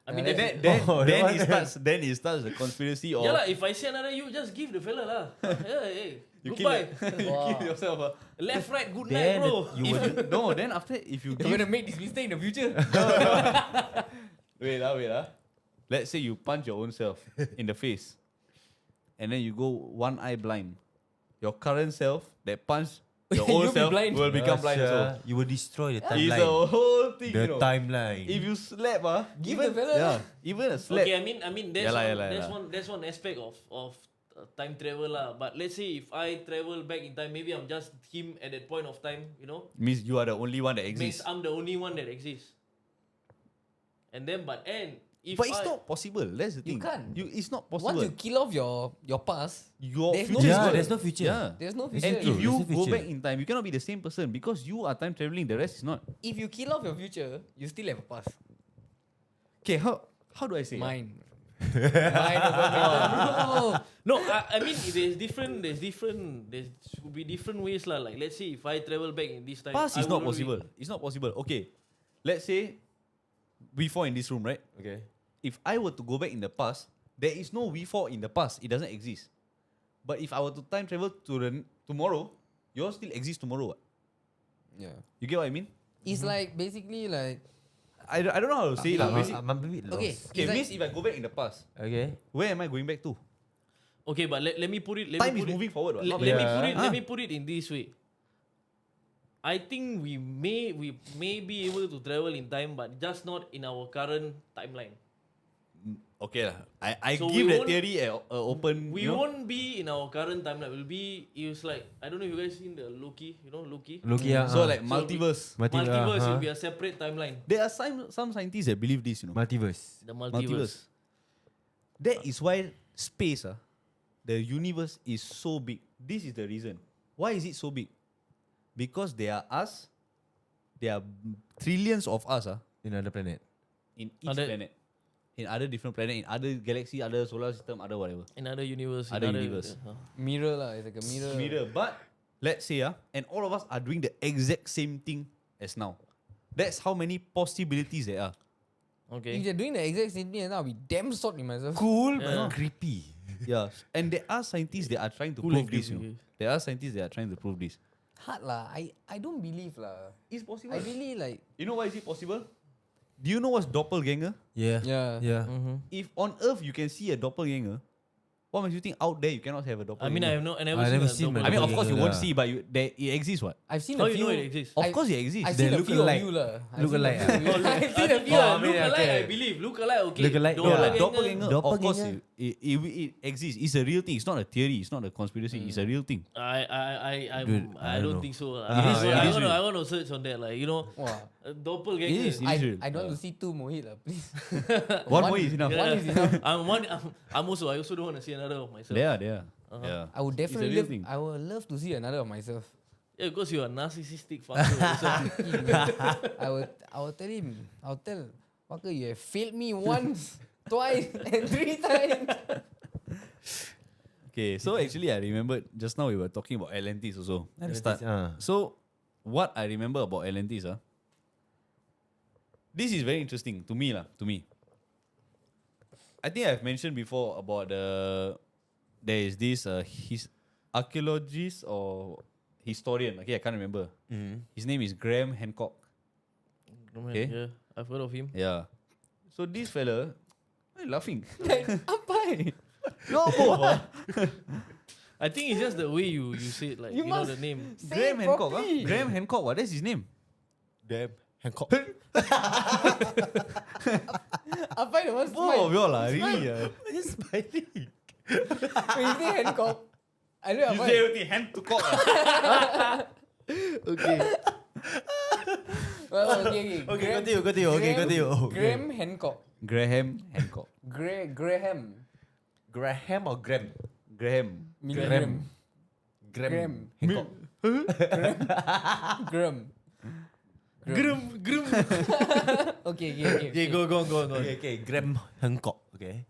I mean, Yeah, that's, Then it starts the conspiracy of yeah lah. If I see another you, just give the fella lah. Yeah, hey, you kill, goodbye. you kill yourself. Left, right, good Then night, bro. you If- No, then after if you You're give, gonna make this mistake in the future. wait. Let's say you punch your own self in the face, and then you go one eye blind. Your current self that punched your old You'll be self blind. will become blind also. You will destroy the It's timeline. the whole thing, The you know. timeline. If you slap, Give even, the fella lah. even a slap. Okay, I mean that's Yeah lah, one, yeah lah, that's yeah lah. one that's one aspect of time travel lah. But let's say if I travel back in time, maybe I'm just him at that point of time. You know, Means you are the only one that means exists. I'm the only one that exists. And then, if But it's I, not possible. That's the You thing. can't. It's not Once possible. you kill off your past, Your there's no future is yeah, gone. there's no future. Yeah. there's no future. And true. if you There's no go future. back in time, you cannot be the same person because you are time traveling. The rest is not. If you kill off your future, you still have a past. Okay, how do I say? Mine. Mine over bro. no, I mean there should be different ways lah. Like let's say if I travel back in this time, Past I is not wouldn't possible. It's not possible. Okay, let's say we four in this room, right? Okay. If I were to go back in the past, there is no V4 in the past. It doesn't exist. But if I were to time travel to tomorrow, you all still exist tomorrow. What? Yeah. You get what I mean? It's like basically like I don't know how to say it. I'm, Basic. I'm a bit lost. okay. Okay, It's like, means if I go back in the past, Okay. where am I going back to? Okay, but let me put it. Time is moving forward. What? Let Not me back. put it. Ah. Let me put it in this way. I think we may be able to travel in time, but just not in our current timeline. Okay lah. I So give we that won't- theory a open. We you know? won't be in our current timeline. It was like I don't know if you guys seen the Loki. You know Loki. Look, yeah. So like So multiverse. Multiverse will be a separate timeline. There are some scientists that believe this. You know. Multiverse. The multiverse. That is why space, the universe is so big. This is the reason. Why is it so big? Because there are us. There are trillions of us In another planet. in each Other- planet. In other different planet, in other galaxy, other solar system, other whatever. Another universe. Other universe. mirror lah. It's like a mirror. Mirror. But let's say, and all of us are doing the exact same thing as now. That's how many possibilities there are. Okay. If you're doing the exact same thing, I'll be damn sort in myself. Cool, Yeah. but creepy. Yeah. And there are scientists that are trying to Cool prove and this. creepy. There are scientists that are trying to prove this. Hard lah. I don't believe lah. It's possible. I really like. You know why is it possible? Do you know what's doppelganger? Yeah. Yeah. Yeah. If on Earth you can see a doppelganger, what makes you think out there you cannot have a I doppelganger? mean, I I never seen. seen a my I mean, of doppelganger. course you won't Yeah. see, but it exists. What? I've seen How a you few. know it exists? Of course it exists. I've They seen a look few of alike. you lah. Look alike, I've seen a few I of think you. Oh, I mean, look alike. okay. I believe look alike. Okay. Look alike, Yeah, yeah. doppelganger. Of course, Doppelganger. it exists. It's a real thing. It's not a theory. It's not a conspiracy. It's a real thing. Dude, I I don't don't think so. It is real. It is real. I want to search on that. Like you know, Wah. doppelganger. It is. I don't want to see two Mohit lah, please. One more is enough. One is enough. I also don't want to see another of myself. There, there. Yeah. I would definitely real love, thing. I would love to see another of myself. Yeah, because you are narcissistic fucker. So, I will tell him. I'll tell fucker, you have failed me once, twice, and 3 times. Okay, so actually I remembered just now we were talking about Atlantis also at the start. Ah. So what I remember about Atlantis, this is very interesting to me lah. To me, I think I've mentioned before about there is this his archaeologist or historian. Okay, I can't remember. His name is Graham Hancock. Okay. Yeah, I've heard of him. Yeah. So this fella, why are you laughing? Ampai. No, I think it's just the way you say it, like You you, know must the name. say Graham it Hancock. properly. Graham Hancock. What? That's his name. Damn. Hancock. Ampai the one Both of smile. y'all lah, really. It's smiling. When you say Hancock, I know You say everything hand to cock. Okay. okay. Okay, continue. Okay, continue. Graham Hancock. Graham Hancock. Graham. Graham or Graham? Graham. Graham. Graham. Hancock. Graham. Grum. Okay. Okay, go on. Okay, Graham Hancock. Okay.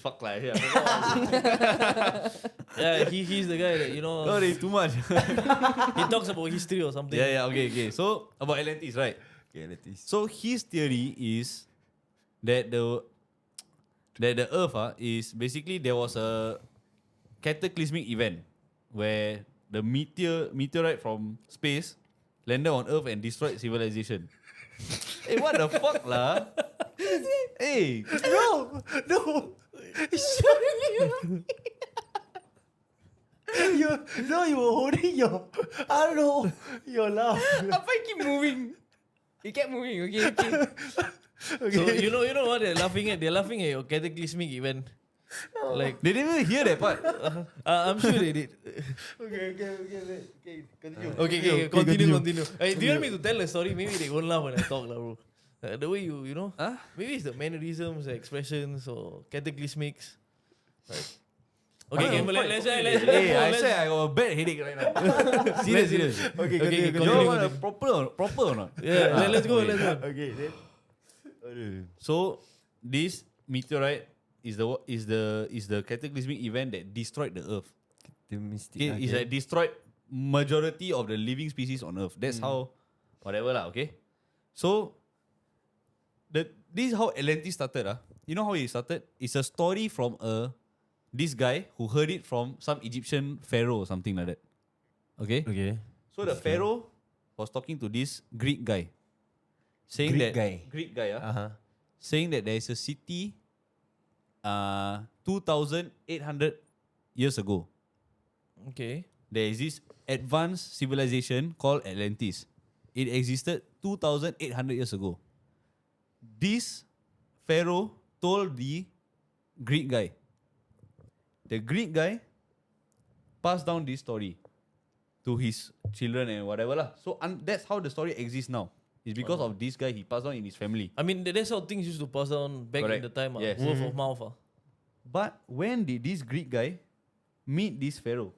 Fuck lah. Yeah. Yeah, he's the guy that, you know, Sorry, too much. he talks about history or something. yeah. Okay. So about Atlantis, right? Okay, let us. So his theory is that the Earth is basically there was a cataclysmic event where the meteorite from space landed on Earth and destroyed civilization. Hey, what the fuck lah? Hey, No. You were holding your, I don't know, your laugh. Apa keep moving? He kept moving. Okay. So you know what they're laughing at? They're laughing at your cataclysmic event. Like, they didn't even hear that part. I'm sure they did. Okay, continue. Okay, continue. Hey, do you want me to tell a story? Maybe they won't laugh when I talk, lah, bro. The way you know, maybe it's the mannerisms, the expressions, or cataclysmics. Right. Okay, but let's Hey, I say I got a bad headache right now. serious. Okay, Okay, You continue. want a proper or not? Yeah, let's go. Okay, then. So this meteorite is the cataclysmic event that destroyed the Earth. Okay, it's like destroyed majority of the living species on Earth. That's how, whatever lah. Okay, so this is how Atlantis started. You know how it started? It's a story from this guy who heard it from some Egyptian pharaoh or something like that. Okay. Okay. So the pharaoh was talking to this Greek guy, saying Greek Greek guy, Uh-huh. saying that there is a city 2,800 years ago. Okay. There is this advanced civilization called Atlantis. It existed 2,800 years ago. This pharaoh told the Greek guy. The Greek guy passed down this story to his children and whatever lah. So that's how the story exists now. It's because of this guy, he passed down in his family. I mean, that's how things used to pass down back in Correct. the time. Yes. Word of mouth. But when did this Greek guy meet this pharaoh?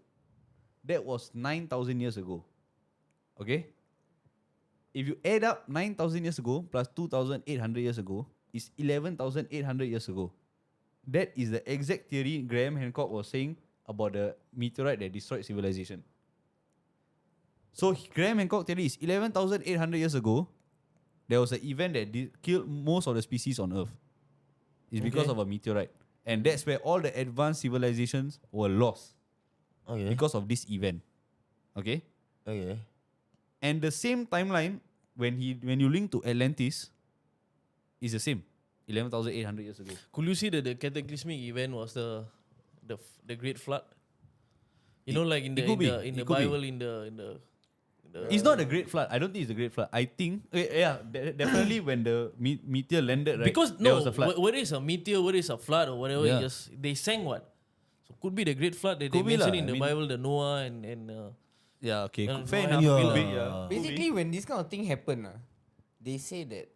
That was 9,000 years ago. Okay? If you add up 9,000 years ago plus 2,800 years ago, it's 11,800 years ago. That is the exact theory Graham Hancock was saying about the meteorite that destroyed civilization. So Graham Hancock theory is 11,800 years ago, there was an event that killed most of the species on Earth. It's because of a meteorite. And that's where all the advanced civilizations were lost Okay. because of this event. Okay? Okay. And the same timeline, when you link to Atlantis, is the same. 11,800 years ago. Could you see that the cataclysmic event was the Great Flood? You know, like in the it could be. in the It could be. Bible, in the It's not the Great Flood. I don't think it's the Great Flood. I think, definitely when the meteor landed, right? because there no, was a flood. whether it's a meteor, whether it's a flood or whatever, Yeah. they sang what? So could be the Great Flood that Could they be mentioned lah. in the I mean- Bible, the Noah and Yeah, okay. And Fair Noah enough. and Could be, Yeah. yeah. Basically, when this kind of thing happen, they say that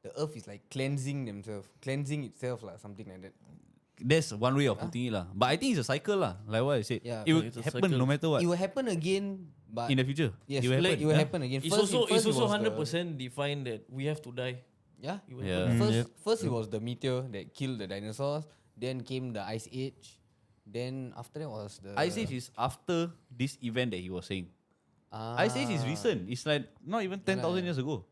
the earth is like cleansing itself, something like that. That's one way of putting it lah. But I think it's a cycle lah. Like what I said. Yeah. It will It's a happen cycle. no matter what. It will happen again, but In the future. yes, It will happen. it will happen again. it's First also it was 100% defined that we have to die. Yeah. It will Yeah. happen. First it was the meteor that killed the dinosaurs. Then came the ice age. Then after that was the Ice Age is after this event that he was saying. Ah. Ice Age is recent. It's like not even 10,000 years ago.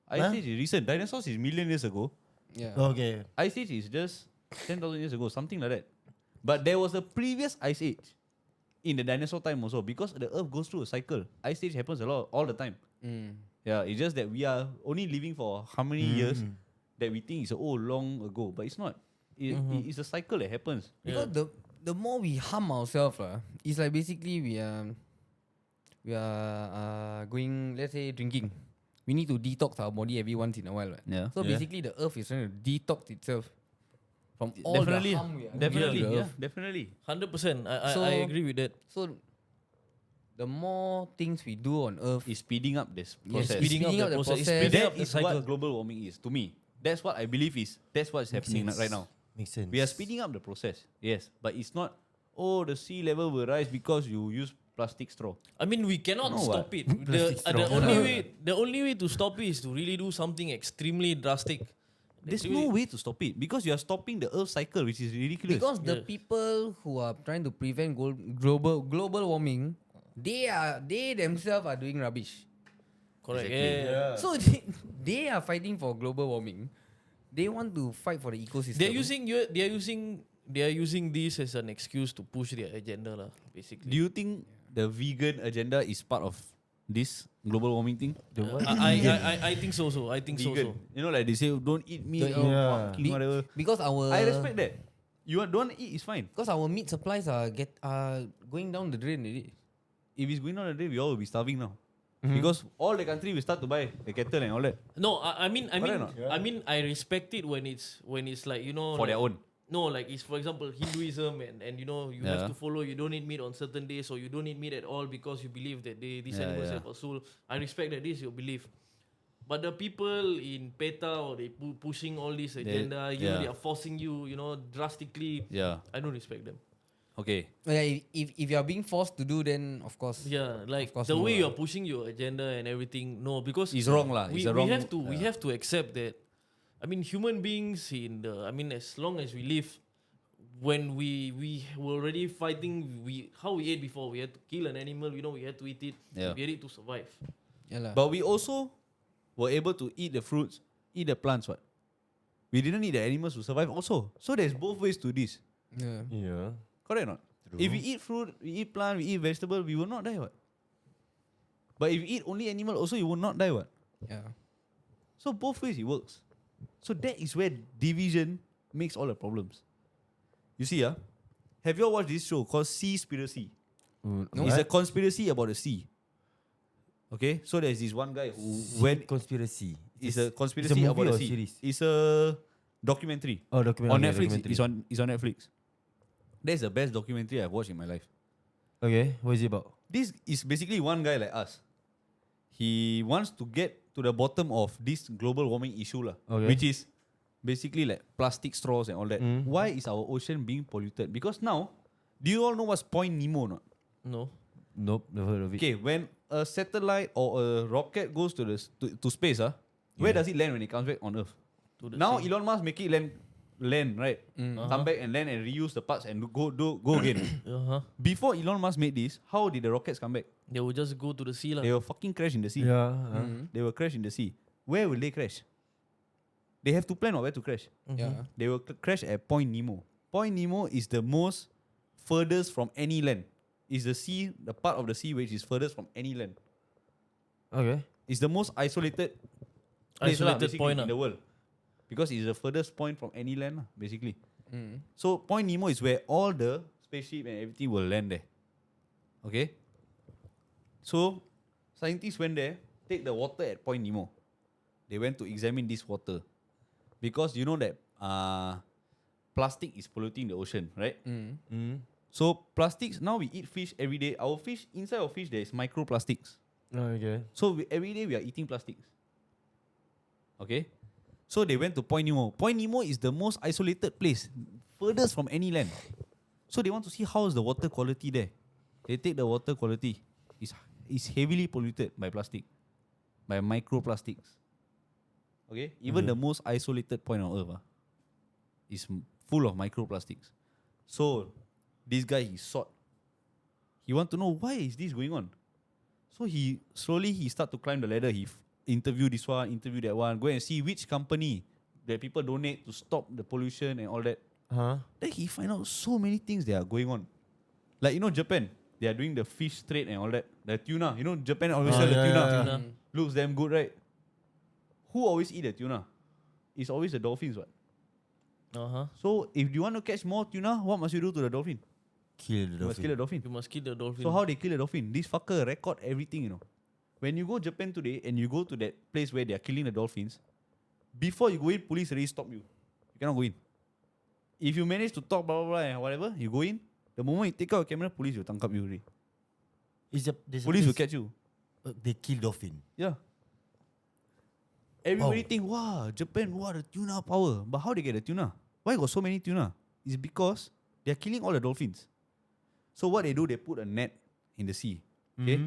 Ice Age is recent. Dinosaurs is million years ago. Yeah. Okay. Ice Age is just 10,000 years ago, something like that. But there was a previous Ice Age in the dinosaur time also, because the Earth goes through a cycle. Ice Age happens all the time. Yeah, it's just that we are only living for how many years that we think is long ago, but it's not. It's a cycle that happens. Because the more we harm ourselves, it's like basically we are going, let's say, drinking. We need to detox our body every once in a while. Right? Yeah. So basically, the earth is trying to detox itself. from all Definitely, the harm we are definitely, doing to the yeah, earth. definitely. 100%. So- I agree with that. So the more things we do on earth, Is speeding up this Yes, process. speeding up the process. Speeding That up the is cycle. what global warming is to me. That's what I believe is. That's what's happening right now. Makes sense. We are speeding up the process. Yes, but it's not. Oh, the sea level will rise because you use plastic straw. I mean, we cannot No, stop what? it. The only way to stop it is to really do something extremely drastic. There's no way to stop it because you are stopping the Earth cycle, which is ridiculous. because the people who are trying to prevent global warming, they themselves are doing rubbish. Correct. Exactly. Yeah. So they are fighting for global warming. They want to fight for the ecosystem. They are using this as an excuse to push their agenda, lah. Basically. do you think the vegan agenda is part of this global warming thing? I think so. I think Vegan. so. You know, like they say, don't eat meat Don't or eat- fucking Be- whatever. because our I respect that. You don't want to eat, it's fine. because our meat supplies are going down the drain already. If it's going on a day, we all will be starving now. Because all the country will start to buy the cattle and all that No, I mean, Correct or not? I respect it when it's like, you know, for like, their own. No, like it's, for example, Hinduism and you know, you have Yeah. to follow, you don't eat meat on certain days, or you don't eat meat at all because you believe that these Yeah, animals yeah. have a soul. I respect that this is your belief. But the people in PETA, or they pushing all this agenda, you know, yeah. they are forcing you, you know, drastically. Yeah. I don't respect them. Okay. Yeah, if you are being forced to do, then of course. Yeah, like course the no way lah. you're pushing your agenda and everything. No, because It's wrong lah. We, It's a wrong. we have to accept that. I mean, human beings as long as we live, when we were already fighting, how we ate before. We had to kill an animal. You know, we had to eat it. Yeah. We had it to survive. Yeah lah. But we also were able to eat the fruits, eat the plants. What? We didn't need the animals to survive also. So there's both ways to this. Yeah. Yeah. Correct or not? True. If we eat fruit, we eat plant, we eat vegetable, we will not die. What? But if you eat only animal, also you will not die. What? Yeah. So both ways it works. So that is where division makes all the problems. You see, have you all watched this show called SEASPIRACY? It's a conspiracy about the sea. Okay, so there's this one guy who went. Conspiracy. It's a It's conspiracy a movie about the or sea. series? It's a documentary Oh, documentary. on Netflix. Documentary. It's on Netflix. That's the best documentary I've watched in my life. Okay, what is it about? This is basically one guy like us. He wants to get to the bottom of this global warming issue, Okay. which is basically like plastic straws and all that. Why is our ocean being polluted? Because now, do you all know what's Point Nemo or not? No. Nope, never heard of it. Okay, when a satellite or a rocket goes to space, where does it land when it comes back on Earth? To the Now sea. Elon Musk make it land, right? Come back and land and reuse the parts and go again. Before Elon Musk made this, how did the rockets come back? They will just go to the sea, lah. They will fucking crash in the sea. Yeah. They will crash in the sea. Where will they crash? They have to plan on where to crash. Yeah. They will crash at Point Nemo. Point Nemo is the most furthest from any land. It's the sea, the part of the sea which is furthest from any land. Okay. It's the most isolated place lah, Isolated basically, point, in lah. the world. Because it's the furthest point from any land, lah, basically. Mm. So Point Nemo is where all the spaceship and everything will land there. Okay? So scientists went there, take the water at Point Nemo. They went to examine this water. Because you know that plastic is polluting the ocean, right? So plastics, now we eat fish every day. Our fish, inside of fish there is microplastics. Okay. So every day we are eating plastics. Okay? So they went to Point Nemo. Point Nemo is the most isolated place, furthest from any land. So they want to see how is the water quality there. They take the water quality. It's heavily polluted by plastic, by microplastics. Okay? Even the most isolated point on Earth is full of microplastics. So this guy, he sought. He want to know why is this going on. So he start to climb the ladder. He interview this one, interview that one, go and see which company that people donate to stop the pollution and all that. Huh? Then he find out so many things that are going on. Like, you know, Japan, they are doing the fish trade and all that. The tuna, you know, Japan always sell the tuna. Tuna. Looks damn good, right? Who always eat the tuna? It's always the dolphins, what? So if you want to catch more tuna, what must you do to the dolphin? Kill the You must kill the dolphin. You must kill the dolphin. So how they kill the dolphin? This fucker record everything, you know. When you go Japan today and you go to that place where they are killing the dolphins, before you go in, police already stop you. You cannot go in. If you manage to talk blah blah blah and whatever, you go in. The moment you take out a camera, police will tangkap you already. Police will catch you. They kill dolphin. Yeah. Everybody think, wow, Japan, wow, the tuna power. But how they get the tuna? Why got so many tuna? It's because they're killing all the dolphins. So what they do, they put a net in the sea. Okay?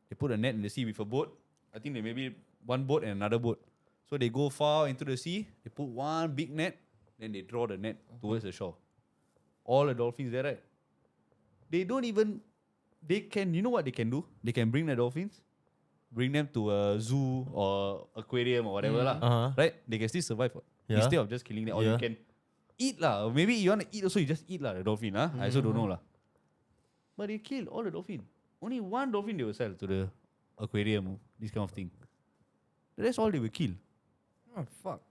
They put a net in the sea with a boat. I think they maybe one boat and another boat. So they go far into the sea, they put one big net, then they draw the net towards the shore. All the dolphins there, right? They don't even, you know what they can do? They can bring the dolphins, bring them to a zoo or aquarium or whatever lah. Right? They can still survive. Yeah. Instead of just killing them. Or you can eat lah. Or maybe you want to eat also, you just eat lah, the dolphin. I also don't know lah. But they kill all the dolphin. Only one dolphin they will sell to the aquarium, this kind of thing. The rest all they will kill. Oh, fuck.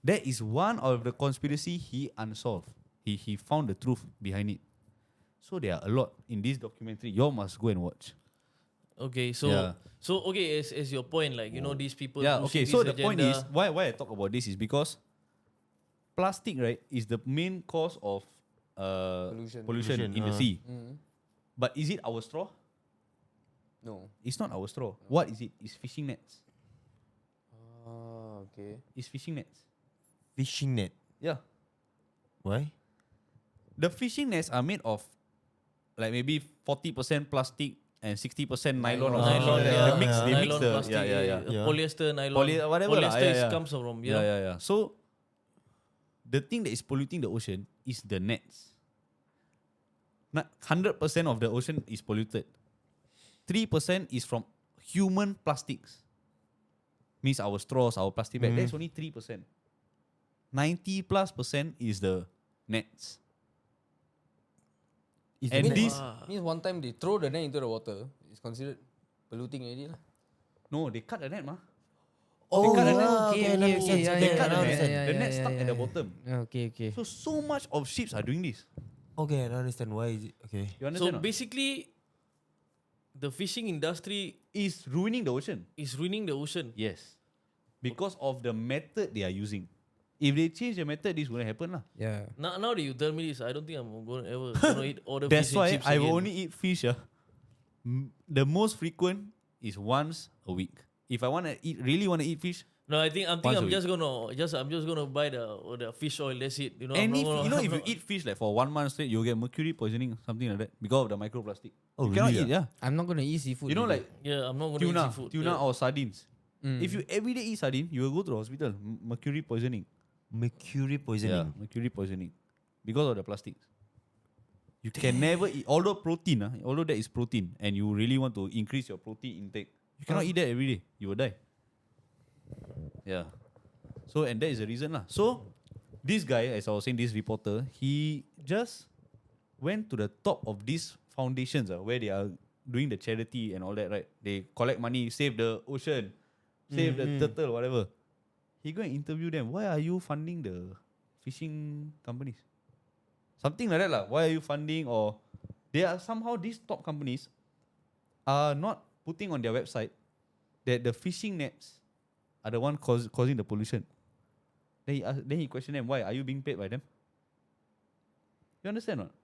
That is one of the conspiracy he unsolved. He found the truth behind it. So there are a lot in this documentary. You all must go and watch. Okay, so Yeah. Okay, as your point, like these people. Yeah, pushing okay. So this the point agenda. is, why I talk about this is because plastic, right, is the main cause of pollution in the sea. But is it our straw? No. It's not our straw. What is it? It's fishing nets. Okay. It's fishing nets. Fishing net. Yeah. Why? The fishing nets are made of like maybe 40% plastic and 60% nylon or something. Nylon, They mix, yeah. they mix Nylon, the plastic, Yeah. polyester, nylon, whatever lah. polyester comes from Yeah. So the thing that is polluting the ocean is the nets. Not 100% of the ocean is polluted. 3% is from human plastics. Means our straws, our plastic bag. That's only 3%. 90+% is the nets. And this Means one time they throw the net into the water, it's considered polluting already lah. no, they cut the net, ma. Oh, cut the net. okay, that makes sense. They cut the now net. understand. The net stuck at the bottom. Okay. So much of ships are doing this. Okay, I understand why is it. Okay. You So understand? not? basically, the fishing industry Is ruining the ocean. is ruining the ocean. Yes. Because of the method they are using. If they change the method, this wouldn't happen lah. Yeah. Now that you tell me this, I don't think I'm going to ever eat order That's fish and why chips I will again. only eat fish. The most frequent is once a week. If I really want to eat fish, No, I think I'm Once a I'm week. just gonna buy the fish oil. That's it. You know. and I'm if not you gonna- know I'm if you not- eat fish like for 1 month straight, you'll get mercury poisoning, something like that, because of the microplastic. Oh, You cannot really? eat, yeah. I'm not gonna eat seafood. You know, really. like yeah, I'm not gonna eat seafood. tuna Yeah. or sardines. If you everyday eat sardine, you will go to the hospital. Mercury poisoning. Mercury poisoning. Yeah, mercury poisoning because of the plastics. You can never eat, although that is protein, and you really want to increase your protein intake, you cannot eat that every day. You will die. Yeah. So, and that is the reason lah. So, this guy, as I was saying, this reporter, he just went to the top of these foundations where they are doing the charity and all that, right? They collect money, save the ocean, save the turtle, whatever. He go and interview them. Why are you funding the fishing companies? Something like that lah. Why are you funding? Or they are somehow, these top companies are not putting on their website that the fishing nets are the one causing the pollution. Then he questioned them, why? Are you being paid by them? You understand or not?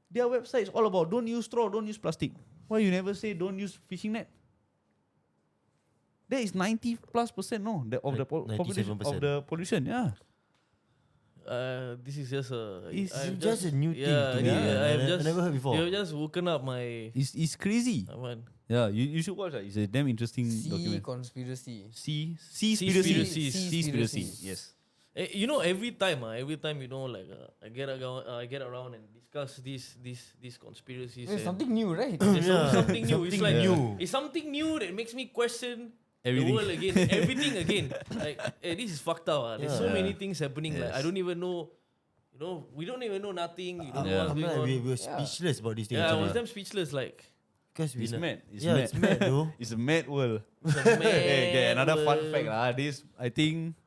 Their website is all about don't use straw, don't use plastic. Why you never say don't use fishing net? That is 90+% no of the population of 97%. the pollution. Yeah. This is just a. It's I've just a new thing yeah, to me. Yeah, I've I just never heard before. You've just woken up my. It's crazy. One. Yeah, you should watch that. It's a damn interesting Sea document. conspiracy. Seaspiracy. Seaspiracy. Yes. You know, every time, like I get around and discuss these conspiracies. There's and something new, right? there's something new. It's Something like new. It's something new that makes me question Everything. the world again, everything again. Like, this is fucked up. There's so Yeah. many things happening. Like, I don't even know. You know, we don't even know nothing. You don't know what's I'm going like, on. we were speechless about this thing. Yeah, I actually. was damn speechless. Like, Because It's mad. It's yeah, mad. it's mad though. It's a mad world. it's a Okay, another mad fun world. fact lah. This, I think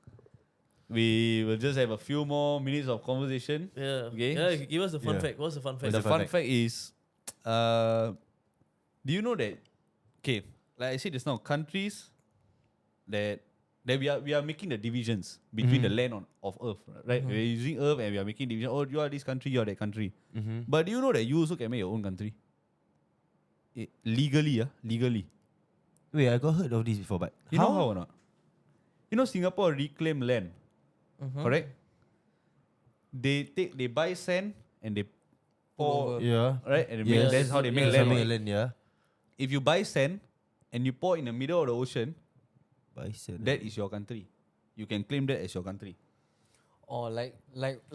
we will just have a few more minutes of conversation. Yeah. Okay. Yeah, give us the fun Yeah. fact. What's the fun fact? The the fun fun fact is, do you know that? Okay, like I said just now, countries that that we are making the divisions between the land of Earth, right? We're using Earth and we are making division. Oh, you are this country, you are that country. But do you know that you also can make your own country? Legally. Wait, I got heard of this before, but You know how or not? You know Singapore reclaim land, correct? They buy sand and they pour, Yeah. right? And Yes. that's how they make Yeah, land. make right? land, yeah. If you buy sand and you pour in the middle of the ocean, Bison. that is your country. You can claim that as your country. Or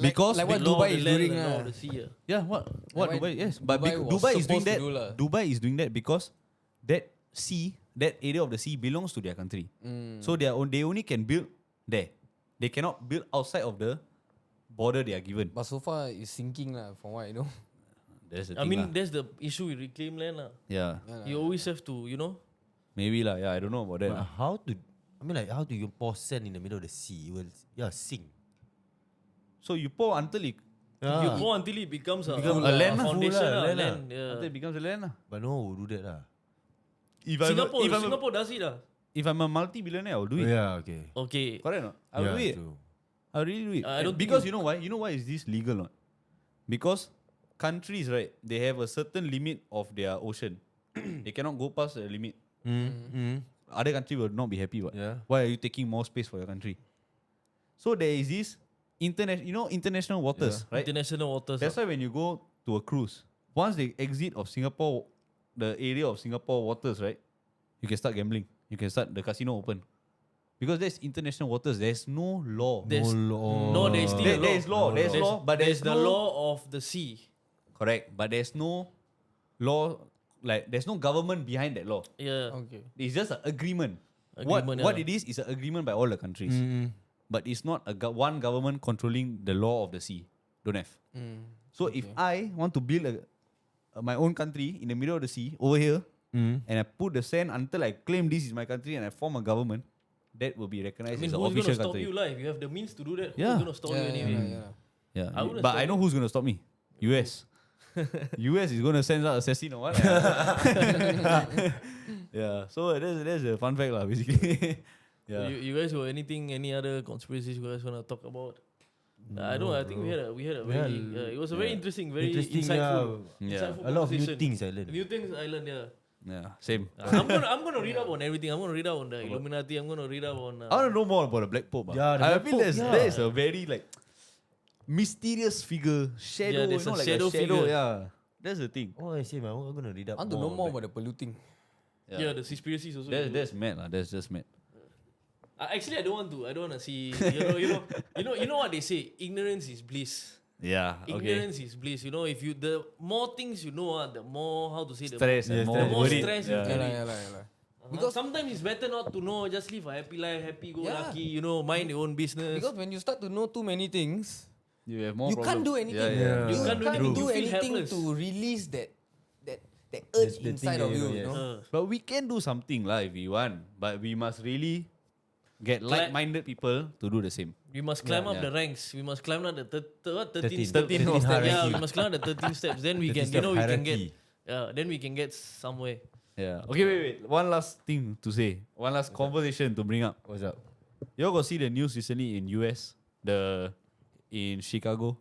Because like what The law of Dubai the is land doing and the law lah. of the sea. Yeah, what Like Dubai? Yes, but Dubai was Dubai is doing supposed to that. do lah. Dubai is doing that because that sea, that area of the sea belongs to their country. So they only can build there. They cannot build outside of the border they are given. But so far it's sinking lah, from what I know. That's the I thing mean, lah. that's the issue with reclaim land. Yeah, You always have to, maybe lah. Yeah, I don't know about that. But lah. how do you pour sand in the middle of the sea? It will sink. So you pour until it you go until it becomes a land lah. foundation, Full lah, land land. Yeah. until it becomes a land lah. But no one will do that lah. Singapore does it. If I'm a multi-billionaire, I will do it. Yeah, okay. Okay. Correct or not? I will do it. True. I really do it. I don't think because you- you know why? You know why is this legal or not? Because countries, right, they have a certain limit of their ocean. They cannot go past the limit. Other country will not be happy. What? Yeah. Why are you taking more space for your country? So there is this international waters, right? International waters. That's why when you go to a cruise, once they exit of Singapore, the area of Singapore waters, right, you can start gambling. You can start the casino open. Because that's international waters. There's no law. There's law. no, there's still a law. There is law. There's law, but there's the no, law of the sea. Correct, but there's no law. Like there's no government behind that law. Yeah. Okay. It's just an agreement. Agreement, What yeah. it is an agreement by all the countries. But it's not one government controlling the law of the sea. Don't have. So if I want to build my own country in the middle of the sea over here, and I put the sand until I claim this is my country and I form a government, that will be I recognized mean, as an who's going to official stop country. you lah? If you have the means to do that, Yeah. who's going to stop you anyway? Yeah, I wouldn't but stop I know you. who's going to stop me. US. US is going to send out assassin or what? Yeah, so that's a fun fact lah, basically. So Yeah. you guys got any other conspiracies you guys want to talk about? I don't know. I think we had a very it was a very interesting, very insightful, Yeah. insightful A lot of new conversation. things I learned. New things island, yeah. Yeah, same. I'm gonna read up on everything. I'm gonna read up on the Illuminati. I'm gonna read up on. I want to know more about the Black Pope. Yeah, the I Black feel Pope, that is a very mysterious figure, shadow. Yeah, there's you know, a like shadow a shadow. figure. Yeah, that's the thing. Oh, I see, man. I'm gonna read I up. want to know more about the polluting. yeah, the conspiracies also. That's mad lah. That's just mad. Actually, I don't want to see. You know what they say? Ignorance is bliss. Yeah. Okay. Ignorance is bliss. You know, if you the more things you know, the more how to say Stress and Yes, more the more worried. stress you Yeah. carry. Because sometimes it's better not to know. Just live a happy life, happy go Yeah. lucky. You know, mind your own business. Because when you start to know too many things, You have more. you can't do problems. anything. Yeah. You can't do anything. do You feel anything helpless. to release that urge The inside thing of that you you. know, You yes. know? But we can do something lah if we want. But we must really get like-minded people to do the same. We must climb up Yeah. the ranks. We must climb up the 13 13 steps. 13 steps. Yeah, hierarchy. we must climb up the 13 steps. Then we 13 can, step we can get. hierarchy. Then we can get somewhere. Yeah. Okay, wait. One last thing to say. One last conversation to bring up. What's up? You all got see the news recently in US, in Chicago.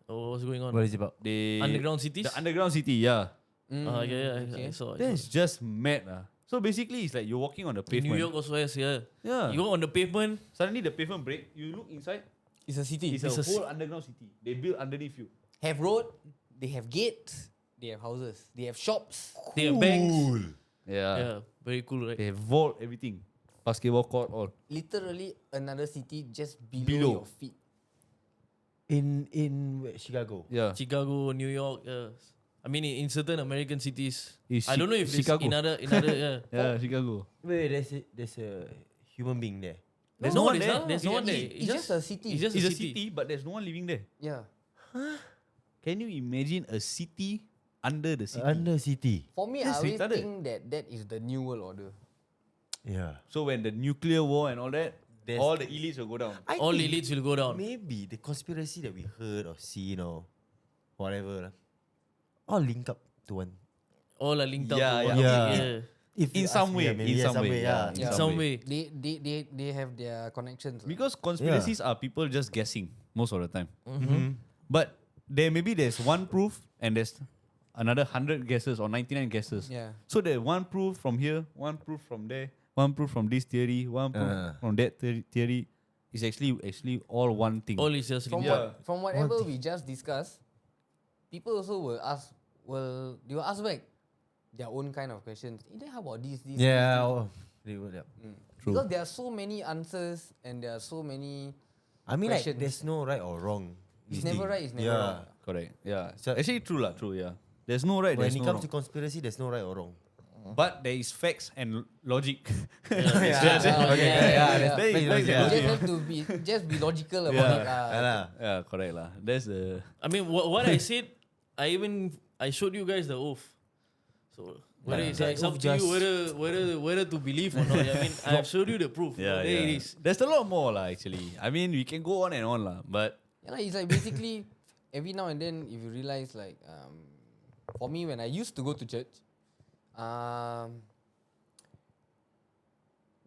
Oh, what's going on? What is it about? They Underground cities? The underground city, yeah. I saw. That's just mad. So basically, it's like you're walking on the In pavement. New York also has, yeah. Yeah. You go on the pavement. Suddenly the pavement break. You look inside. It's a city. It's It's a a whole underground city. They built underneath you. Have road, they have gates, they have houses, they have shops. They have banks. Yeah. Yeah, very cool, right? They have vault everything. Basketball court all. Literally another city just below, Below. your feet. In where, Chicago. Yeah. Chicago, New York. I mean, in certain American cities. Is I don't know if it's Chicago. in other yeah. Yeah, Chicago. Wait, there's a human being there. There's No, no one there's there. not. There's no one there. It's just a city. It's just It's a a city. city, but there's no one living there. Yeah. Can you imagine a city under the city? Under city. For me, That's I always retarded. think that is the new world order. Yeah. So when the nuclear war and all that, There's- all the elites will go down. I All think elites will go down. maybe the conspiracy that we heard or seen or whatever, all link up to one. All are linked up Yeah, to yeah. one. Yeah. Yeah. If In you some ask me, way, maybe, in yeah, some way, yeah. In some way. They have their connections. Because conspiracies are people just guessing most of the time. Mm-hmm. But there's one proof and there's another 100 guesses or 99 guesses. Yeah. So there's one proof from here, one proof from there, one proof from this theory, one proof from that theory. It's actually all one thing. All is just report. From whatever we just discussed, people also they will ask back their own kind of questions. Then how about this? Yeah. this? Oh, they would, yeah. True. Because there are so many answers and there are so many. I mean, like, Questions. there's no right or wrong. It's this never thing. right, it's never yeah. wrong. Correct. Yeah. So- Actually, true lah. True. Yeah. There's no right. When There's it no comes to wrong. conspiracy, there's no right or wrong. But there is facts and logic. Yeah, Okay, yeah. There is Yeah. facts and You logic. just have to be logical about it. Yeah. Correct lah. That's the. I mean, what I said, I showed you guys the oath. So whether it's up to you whether to believe or not. I mean, I have showed you the proof. Yeah. There it is. There's a lot more lah. Actually, I mean, we can go on and on lah. But Yeah, it's like basically every now and then if you realize like for me when I used to go to church,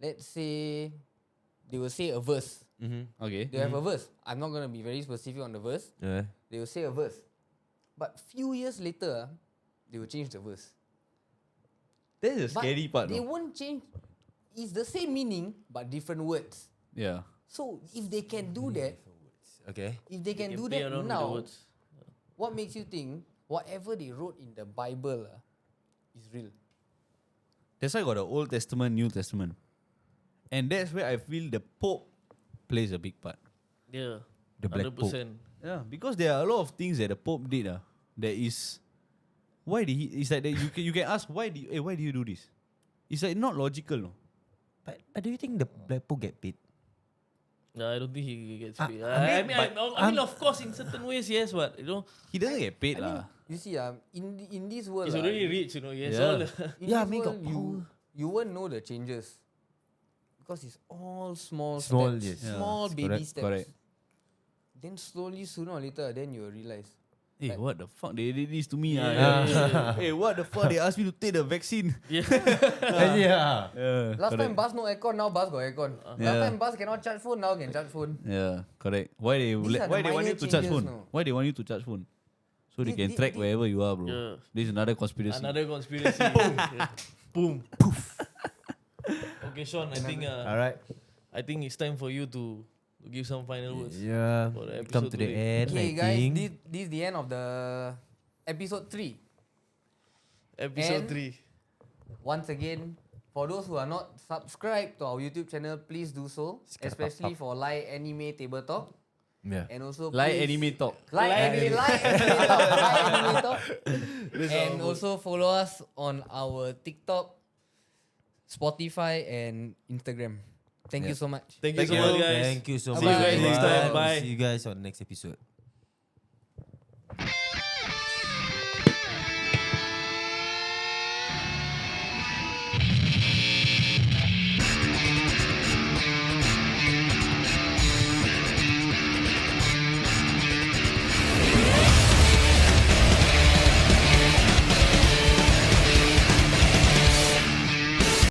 let's say they will say a verse. okay. They have a verse. I'm not gonna be very specific on the verse. Yeah. They will say a verse. But few years later, they will change the verse. That's the But scary part. they No? won't change. It's the same meaning but different words. Yeah. So if they can do that, Okay. if they can do play that around with the now, words. what makes you think whatever they wrote in the Bible is real? That's why I got the Old Testament, New Testament, and that's where I feel the Pope plays a big part. Yeah. The Black Pope. 100%. Yeah, because there are a lot of things that the Pope did. That is, why did he? It's like that you can ask why do you do this? It's like not logical, no. But do you think the Black Pope get paid? No, I don't think he gets paid. I I mean, of course, in certain ways, yes, but He doesn't get paid, lah. You see, in this world, he's already rich, Yes, Yeah. all the in Yeah, this make world, a power. you won't know the changes because it's all small Small, steps, yes. small Yeah, baby correct, steps. correct. Then slowly, sooner or later, then you will realize. Hey, what the fuck? They did this to me. Yeah. Hey, what the fuck? They asked me to take the vaccine. yeah. Yeah. Last time bus no aircon, now bus got aircon. Last Yeah. time bus cannot charge phone, now can charge phone. Yeah, correct. Why they These are why the they want minor you to charge changes, phone? no? Why they want you to charge phone? So they Thi- can thi- track thi- wherever you are, bro. Yeah. This is another conspiracy. Another conspiracy. Yeah. Boom. Poof. Okay, Sean, All right. I think it's time for you to give some final words. Yeah. For the Come episode to the today. end. Okay, I guys, think. this is the end of the episode 3. Episode And- 3. Once again, for those who are not subscribed to our YouTube channel, please do so. Especially for Live Anime Table Talk. Yeah. And also Like please- anime talk. Live Anime Talk. Live Anime Talk. And also follow us on our TikTok, Spotify, and Instagram. Thank you so much. Thank you so much, guys. Thank you so Bye-bye. much. See you guys next time. Bye. Bye. See you guys on the next episode.